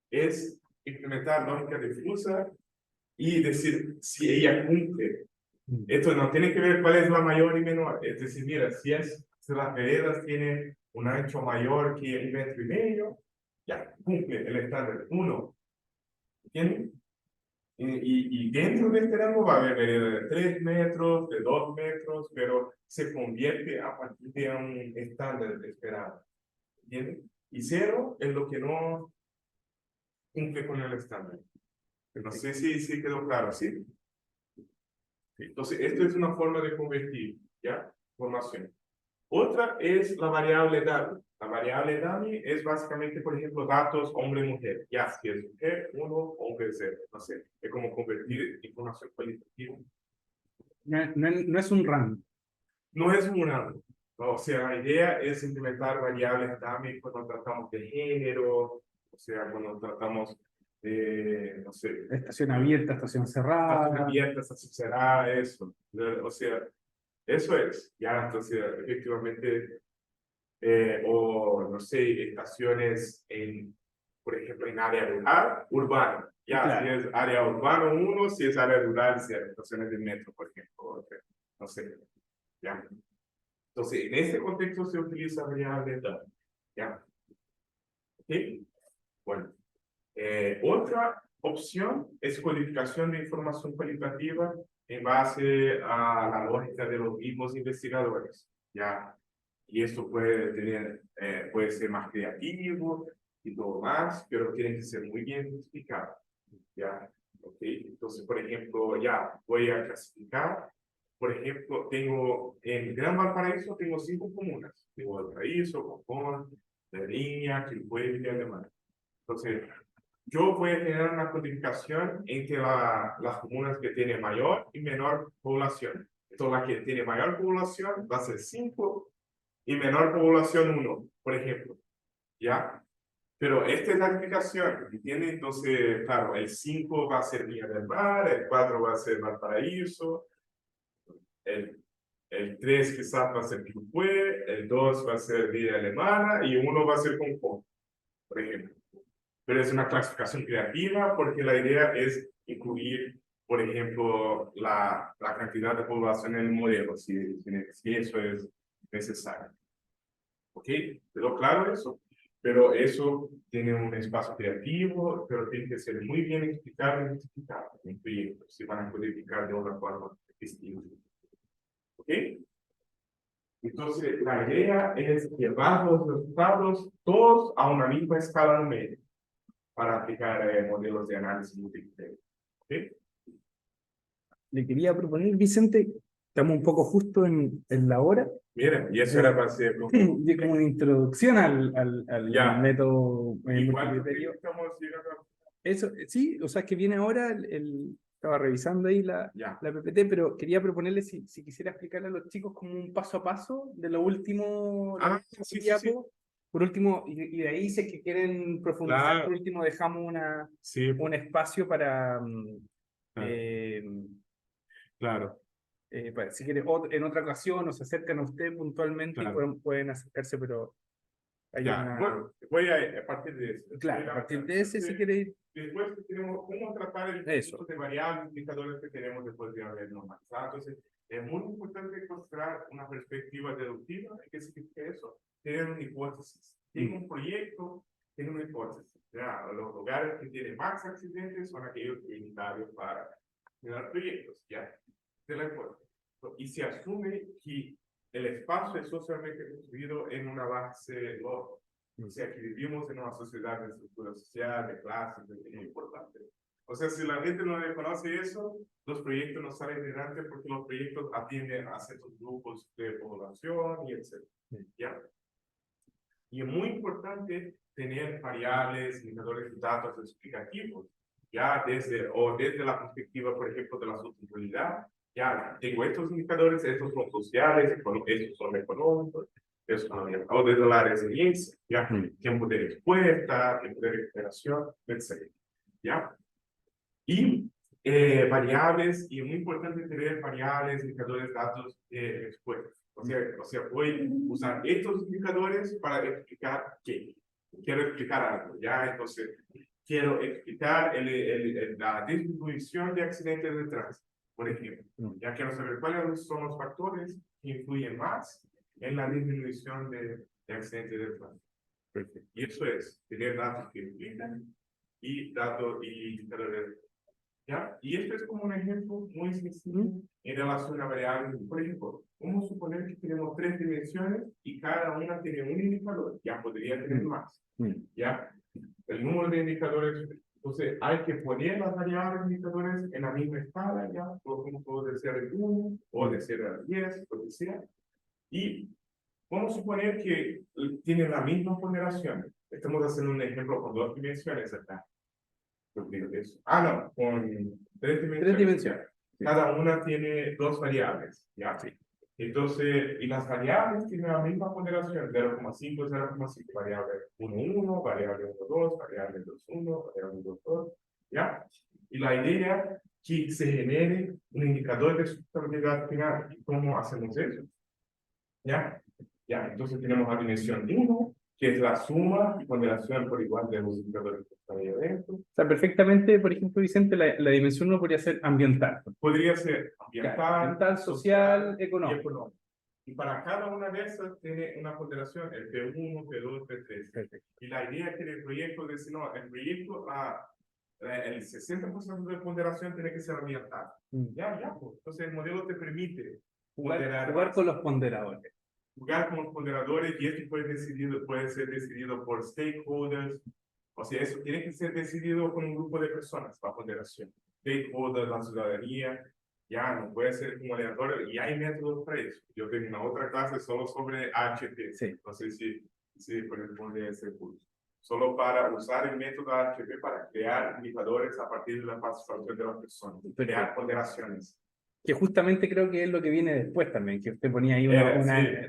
es implementar lógica difusa y decir si ella cumple. Esto no tiene que ver cuál es la mayor y menor. Es decir, mira, si las veredas tienen un ancho mayor que 1,5 metros, ya cumple el estándar 1. ¿Entiendes? Y dentro de este rango va a haber veredas de 3 metros, de 2 metros, pero se convierte a partir de un estándar esperado. ¿Entiendes? Y 0 es lo que no cumple con el estándar. No sé si quedó claro, ¿sí? Entonces, esto es una forma de convertir, ¿ya? Información. Otra es la variable dummy. La variable dummy es básicamente, por ejemplo, datos hombre-mujer. Ya, si es mujer, 1, hombre, 0. No sé, es como convertir información cualitativa. No es un rango. No es un rango. O sea, la idea es implementar variables dummy cuando tratamos de género, o sea, cuando tratamos de, no sé, Estación abierta, estación cerrada. estación abierta, estación cerrada, eso. O sea, eso es, ya, entonces, efectivamente, o no sé, estaciones en, por ejemplo, en área rural, urbana. Ya, Claro. si es área urbana 1, si es área rural, si hay estaciones de metro, por ejemplo, no sé, ya. Entonces, en ese contexto se utiliza variable de datos, ya. ¿Ok? Bueno, otra opción es codificación de información cualitativa en base a la lógica de los mismos investigadores, ya. Y esto puede ser más creativo y todo más, pero tiene que ser muy bien explicado, ya. Okay. Entonces, por ejemplo, ya voy a clasificar. Por ejemplo, tengo en Gran Valparaíso, tengo 5 comunas. Tengo Valparaíso, Concón, La Línea, Quilpué y Alemán. Entonces, yo voy a generar una codificación entre las comunas que tienen mayor y menor población. Entonces, la que tiene mayor población va a ser 5 y menor población 1, por ejemplo. ¿Ya? Pero esta es la codificación, ¿entiendes? Entonces, claro, el 5 va a ser Villa del Mar, el 4 va a ser Valparaíso, el 3 quizás va a ser Quilpué, el 2 va a ser Villa Alemana y 1 va a ser Concón, por ejemplo. Pero es una clasificación creativa porque la idea es incluir, por ejemplo, la cantidad de población en el modelo, si eso es necesario. ¿Ok? ¿Quedó claro eso? Pero eso tiene un espacio creativo, pero tiene que ser muy bien explicado y justificado en proyectos. Se van a codificar de una forma distinta. ¿Ok? Entonces, la idea es llevar los resultados todos a una misma escala numérica para aplicar modelos de análisis multicriterio. ¿Okay? Le quería proponer, Vicente, estamos un poco justo en la hora, Mira, y eso era para hacer como una introducción al Ya. método ¿Y cuánto multicriterio. tiempo estamos llegando? Eso, sí, o sea, es que viene ahora Estaba revisando ahí la Ya. PPT, pero quería proponerle si quisiera explicarle a los chicos como un paso a paso de lo último, la Ah, última sí, sí, sí. diapo. Por último, y de ahí, si es que quieren profundizar, por Claro, último, dejamos sí, un espacio para, claro, eh, claro, si quieren, en otra ocasión o se acercan a usted puntualmente y claro. pueden acercarse, pero hay Ya, una... bueno, voy a partir de eso. Claro, a partir de ese, si quiere ir... Después tenemos cómo tratar el Eso. conjunto de variables, indicadores que tenemos después de haber normalizado. Entonces, es muy importante considerar una perspectiva deductiva. ¿Qué significa eso? Tener una hipótesis. Tengo un proyecto, tengo una hipótesis. Ya, los lugares que tienen más accidentes son aquellos prioritarios para generar proyectos. Ya, de la hipótesis. Y se asume que el espacio es socialmente construido en una base lógica. O sea, que vivimos en una sociedad de estructura social, de clases, es muy importante. O sea, si la gente no reconoce eso, los proyectos no salen adelante porque los proyectos atienden a ciertos grupos de población y etc. ¿Ya? Y es muy importante tener variables, indicadores y datos explicativos, ya desde la perspectiva, por ejemplo, de la sostenibilidad. Ya tengo estos indicadores, estos son sociales, estos son económicos, estos son o desde la resiliencia, ya tiempo de respuesta, tiempo de recuperación, etc. ¿Ya? Y variables, y es muy importante tener variables, indicadores, datos después. O sea, voy a usar estos indicadores para explicar qué. Quiero explicar algo, ¿ya? Entonces, quiero explicar la distribución de accidentes de tránsito, por ejemplo. Ya quiero saber cuáles son los factores que influyen más en la disminución de accidentes de tránsito. Perfecto. Y eso es tener datos que implican y datos y indicadores. ¿Ya? Y esto es como un ejemplo muy sencillo en relación a variables. Por ejemplo, vamos a suponer que tenemos 3 dimensiones y cada una tiene un indicador. Ya podría tener más. ¿Ya? El número de indicadores. Entonces, hay que poner las variables indicadores en la misma escala, ¿ya? Como puede ser el 1 o de 0 a 10, lo que sea. Y vamos a suponer que tienen la misma ponderación. Estamos haciendo un ejemplo con 2 dimensiones acá. No, con 3 dimensiones. 3 dimensiones. Cada una tiene 2 variables, ¿ya? Sí. Entonces, y las variables tienen la misma ponderación, 0,5, 0,5, variable 1, 1, variable 1, 2, variable 2, 1, variable 2, 2, ¿ya? Y la idea es que se genere un indicador de sustentabilidad final. ¿Y cómo hacemos eso? ¿Ya? Ya, entonces tenemos la dimensión 1, que es la suma y ponderación por igual de los indicadores que están ahí adentro. O sea, perfectamente, por ejemplo, Vicente, la dimensión 1 podría ser ambiental. Podría ser ambiental, Claro, ambiental, social, y económico. económico. Y para cada una de esas tiene una ponderación, el P1, P2, P3. Perfecto. Y la idea es que el proyecto dice, no, el proyecto, el 60% de ponderación tiene que ser ambiental. Ya, pues. Entonces el modelo te permite jugar con los ponderadores. Jugar con los ponderadores, y esto puede ser decidido por stakeholders. O sea, eso tiene que ser decidido con un grupo de personas, la ponderación. Stakeholders, la ciudadanía, ya no puede ser como aleatorio, y hay métodos para eso. Yo tengo una otra clase solo sobre HP. Sí. No sé si corresponde a ese curso. Solo para usar el método HP para crear indicadores a partir de la participación de las personas. Crear ponderaciones. Que justamente creo que es lo que viene después también, que usted ponía ahí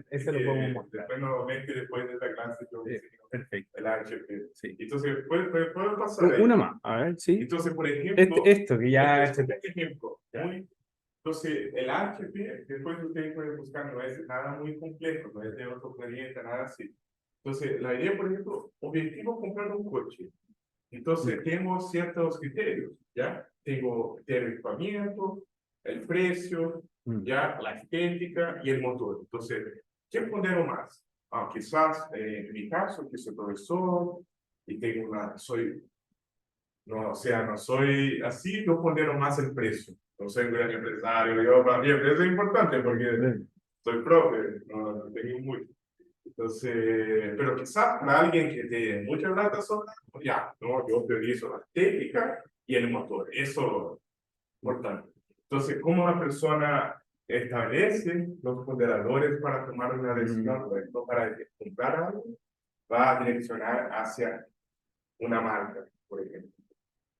ese lo podemos mostrar. Después, nuevamente, después de esta clase, yo perfecto. el HP. Sí. Entonces, puede pasar ahí. Una más, a ver, sí. Entonces, por ejemplo, esto que ya este ejemplo. Entonces, el HP, después ustedes pueden buscar, no es nada muy complejo, no es de otro planeta, nada así. Entonces, la idea, por ejemplo, objetivo comprar un coche. Entonces, tengo ciertos criterios, ¿ya? Tengo el equipamiento, el precio, ya, la estética y el motor. Entonces, ¿qué pondero más? Quizás, en mi caso, que soy profesor y tengo no soy así, yo pondero más el precio. No soy un gran empresario, para mí el precio es importante porque soy profe, no tengo mucho. Entonces, pero quizás para alguien que tiene mucha plata, yo priorizo la estética y el motor. Eso es importante. Entonces, ¿cómo una persona establece los ponderadores para tomar una decisión? Por ejemplo, para comprar algo, va a direccionar hacia una marca, por ejemplo.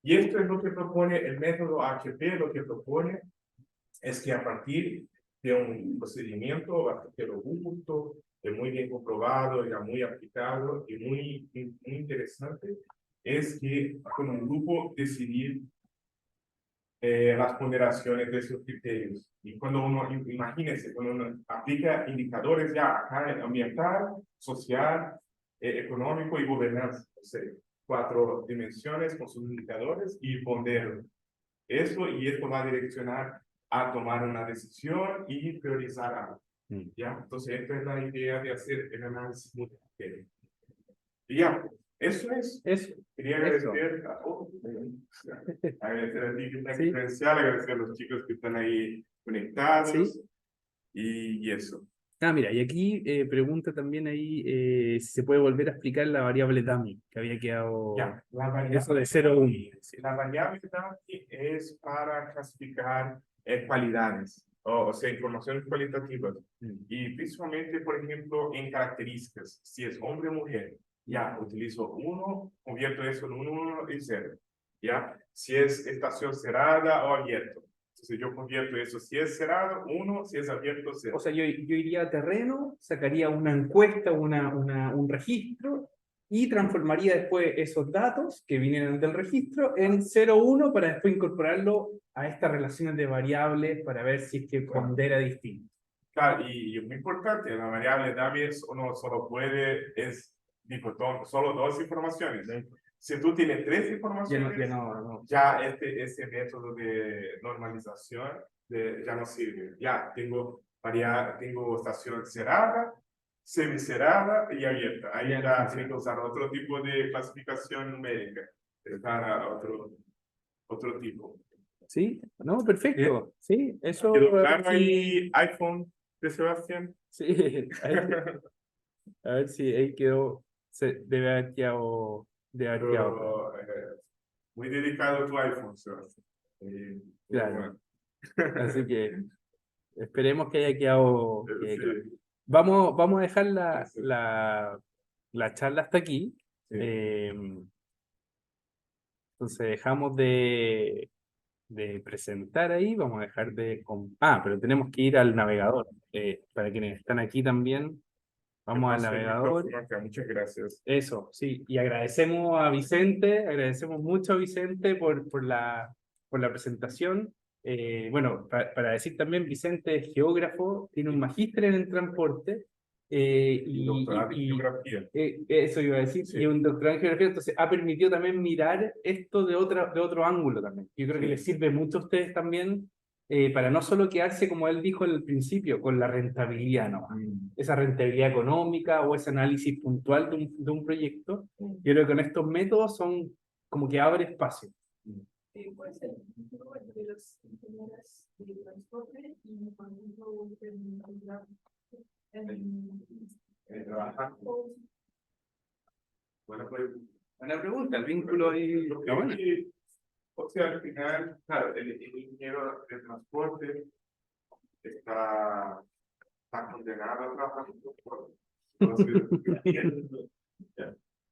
Y esto es lo que propone el método HP, lo que propone es que a partir de un procedimiento bastante robusto, muy bien comprobado, ya muy aplicado y muy interesante, es que con un grupo decidir las ponderaciones de esos criterios. Y cuando uno, imagínense, cuando uno aplica indicadores ya acá ambiental, social, económico y gobernanza, o sea, 4 dimensiones con sus indicadores y poner eso, y esto va a direccionar a tomar una decisión y priorizar algo. ¿Ya? Entonces, esta es la idea de hacer el análisis multicriterio. Y ya, eso es. Eso. Quería agradecer a todos. Agradecer a ti que está exponencial, agradecer a los chicos que están ahí conectados. Sí. Y eso. Ah, mira, y aquí pregunta también ahí si se puede volver a explicar la variable dummy, que había quedado Ya, la variable, eso de 0 a 1. la variable dummy es para clasificar cualidades, o sea, informaciones cualitativas. Y principalmente, por ejemplo, en características, si es hombre o mujer, ya utilizo 1, convierto eso en 1 y 0. Ya, si es estación cerrada o abierto. Entonces yo convierto eso, si es cerrado, 1, si es abierto, 0. O sea, yo iría a terreno, sacaría una encuesta, un registro, y transformaría después esos datos que vienen del registro en 0, 1 para después incorporarlo a estas relaciones de variables para ver si es que pondera distinto. Claro, y es muy importante, la variable también uno solo puede, es solo 2 informaciones. Si tú tienes 3 informaciones, ya este método de normalización ya no sirve. Ya tengo estación cerrada, semicerrada y abierta. Ahí ya tiene que usar otro tipo de clasificación numérica para otro tipo. Sí, no, perfecto. Sí, eso. ¿Quedó claro ahí, iPhone de Sebastián? Sí, a ver si ahí quedó, debe haber quedado. Pero, muy dedicado a tu iPhone, Sebastián. Claro. Bueno. Así que esperemos que haya quedado. Sí. Claro. Vamos a dejar la charla hasta aquí. Sí. Entonces dejamos de presentar ahí, vamos a dejar de... pero tenemos que ir al navegador. Para quienes están aquí también, vamos al navegador. Muchas gracias. Eso, sí, y agradecemos a Vicente, agradecemos mucho a Vicente por la presentación. Bueno, para decir también, Vicente es geógrafo, tiene un magíster en el transporte. Y doctorado en geografía. Eso iba a decir, Sí. y un doctorado en geografía, entonces ha permitido también mirar esto de otro ángulo también. Yo creo que les sirve mucho a ustedes también para no solo quedarse, como él dijo al principio, con la rentabilidad, ¿no? Esa rentabilidad económica o ese análisis puntual de un proyecto. Yo creo que con estos métodos son como que abre espacio. Puede ser de los ingenieros de transporte y por ejemplo Trabajar. Buena pregunta, el vínculo ahí. O sea, al final, claro, el ingeniero de transporte está condenado a trabajar en transporte. Entonces,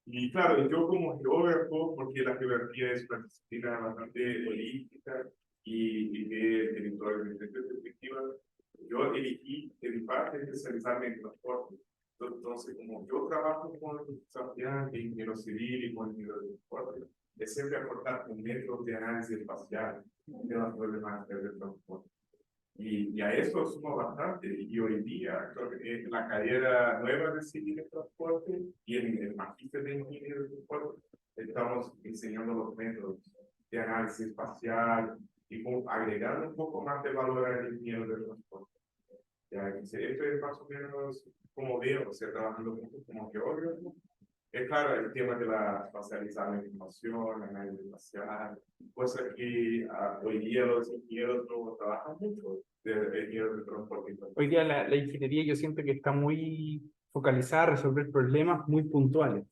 y claro, yo como geógrafo, porque la geografía es una disciplina bastante holística y de territorio de diferentes perspectivas, yo elegí de mi parte especializarme en transporte. Entonces, como yo trabajo con Sebastián, de ingeniero civil y con ingeniero de transporte, es siempre aportar un método de análisis espacial de las problemáticas del transporte. Y a eso sumo bastante. Y hoy día, creo que en la carrera nueva de civil de transporte y en el magíster de ingeniería de transporte, estamos enseñando los métodos de análisis espacial y agregando un poco más de valor al ingeniero de transporte. Ya, esto es más o menos como veo, o sea, trabajando mucho como geógrafo. Es claro, el tema de la espacializada en información, análisis espacial, cosas que hoy día los ingenieros no trabajan mucho, de ingenieros de transporte. Hoy día la ingeniería yo siento que está muy focalizada a resolver problemas muy puntuales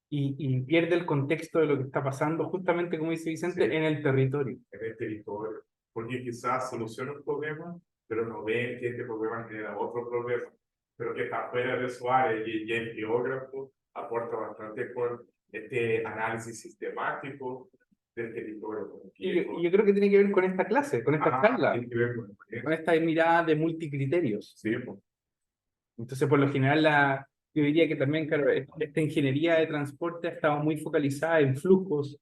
y pierde el contexto de lo que está pasando, justamente como dice Vicente, en el territorio. En el territorio, porque quizás soluciona un problema, pero no ven que este problema genera otro problema, pero que está fuera de su área y el geógrafo aporta bastante con este análisis sistemático del territorio. Y yo creo que tiene que ver con esta clase, con esta charla, Tiene que ver con esta mirada de multicriterios. sí, pues. Entonces, por lo general, yo diría que también, claro, esta ingeniería de transporte ha estado muy focalizada en flujos,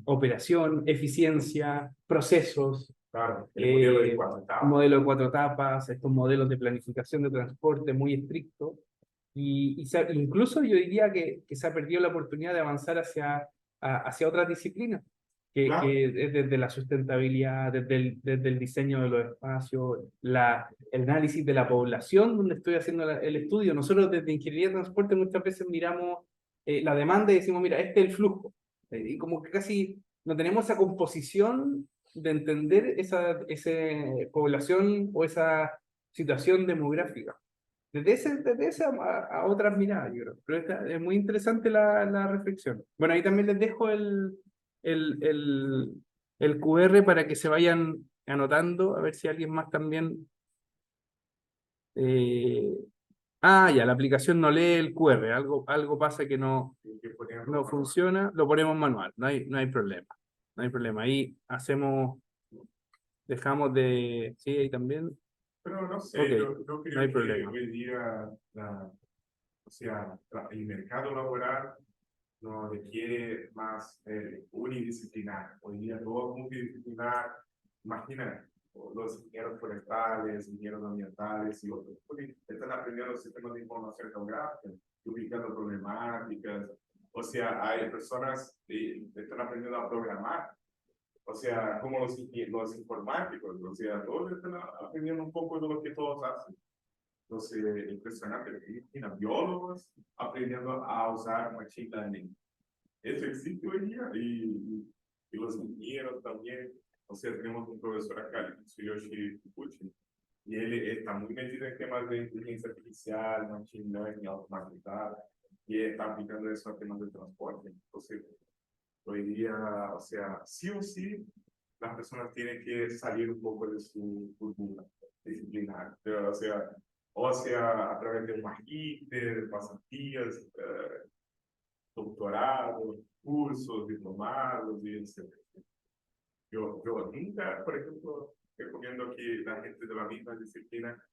operación, eficiencia, procesos, Claro, el modelo de 4 un etapas. modelo de 4 etapas, estos modelos de planificación de transporte muy estrictos. Incluso yo diría que se ha perdido la oportunidad de avanzar hacia otras disciplinas, Claro. que es desde la sustentabilidad, desde el diseño de los espacios, el análisis de la población, donde estoy haciendo el estudio. Nosotros desde Ingeniería de Transporte muchas veces miramos la demanda y decimos, mira, este es el flujo. Y como que casi no tenemos esa composición de entender esa población o esa situación demográfica. Desde esa a otras miradas, yo creo. Pero es muy interesante la reflexión. Bueno, ahí también les dejo el, el, el QR para que se vayan anotando, a ver si alguien más también. Ya, la aplicación no lee el QR, algo pasa que no funciona, lo ponemos manual, no hay problema. No hay problema. Ahí dejamos de. Sí, ahí también. Pero no sé, Ok, yo creo no hay que problema. hoy día o sea, el mercado laboral no requiere más unidisciplinar. Hoy día todo es multidisciplinar. Imagina, los ingenieros forestales, ingenieros ambientales y otros. Porque están aprendiendo sistemas de información geográfica, ubicando problemáticas. O sea, hay personas que están aprendiendo a programar. O sea, como los informáticos. O sea, todos están aprendiendo un poco de lo que todos hacen. Entonces, impresionante. Imagina, biólogos aprendiendo a usar machine learning. Eso existe hoy día y los ingenieros también. O sea, tenemos un profesor acá, Tsuyoshi Kikuchi, y él está muy metido en temas de inteligencia artificial, machine learning, automatizada, y está aplicando eso a temas de transporte. Entonces, hoy día, o sea, sí o sí, las personas tienen que salir un poco de su cultura disciplinar. Pero, o sea, a través de un magíster, pasantías, doctorados, cursos, diplomados, y etc. Yo nunca, por ejemplo, recomiendo que la gente de la misma disciplina,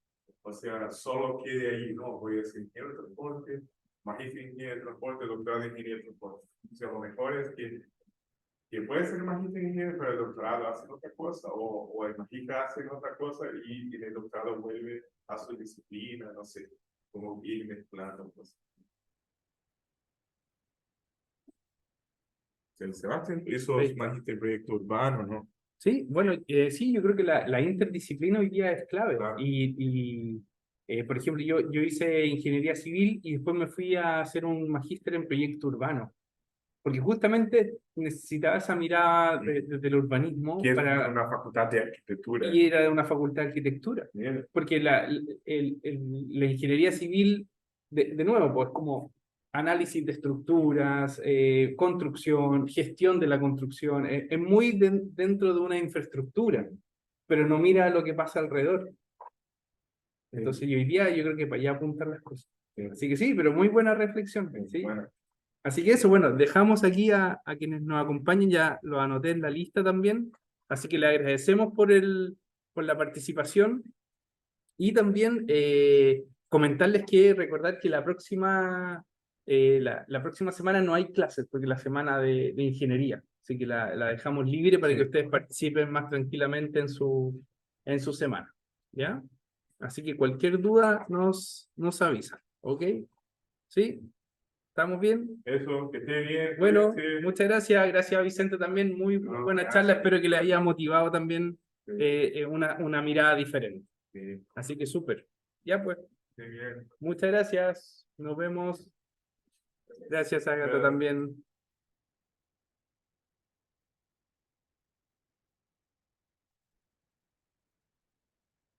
o sea, solo quede ahí, no, voy a ser ingeniero de transporte, magíster en ingeniería de transporte, doctorado en ingeniería de transporte. O sea, lo mejor es que puede ser magíster en ingeniería, pero el doctorado hace otra cosa, o el magíster hace otra cosa y el doctorado vuelve a su disciplina, no sé, como ir mezclando cosas. Sebastián hizo magíster en proyecto urbano, ¿no? Sí, bueno, sí, yo creo que la interdisciplina hoy día es clave. Claro. Por ejemplo, yo hice ingeniería civil y después me fui a hacer un magíster en proyecto urbano, porque justamente necesitaba esa mirada desde el urbanismo Que es una facultad de arquitectura. y era de una facultad de arquitectura. Bien. Porque la ingeniería civil, de nuevo, pues como análisis de estructuras, construcción, gestión de la construcción, es muy dentro de una infraestructura, pero no mira lo que pasa alrededor. Entonces, hoy día yo creo que para allá apuntan las cosas. Así que sí, pero muy buena reflexión. ¿Sí? Bueno, Así que eso, bueno, dejamos aquí a quienes nos acompañen, ya lo anoté en la lista también, así que le agradecemos por la participación y también comentarles que recordar que la próxima semana no hay clases, porque es la semana de ingeniería, así que la dejamos libre para que ustedes participen más tranquilamente en su semana, ¿ya? Así que cualquier duda nos avisan, ¿ok? ¿Sí? ¿Estamos bien? eso, que esté bien. Bueno, cuídense. muchas gracias. Gracias a Vicente también. Muy No, buena gracias. charla. Espero que le haya motivado también Sí. una mirada diferente. Sí, Así que súper. Ya pues, esté bien. muchas gracias. Nos vemos. Gracias, Agatha, Gracias. también.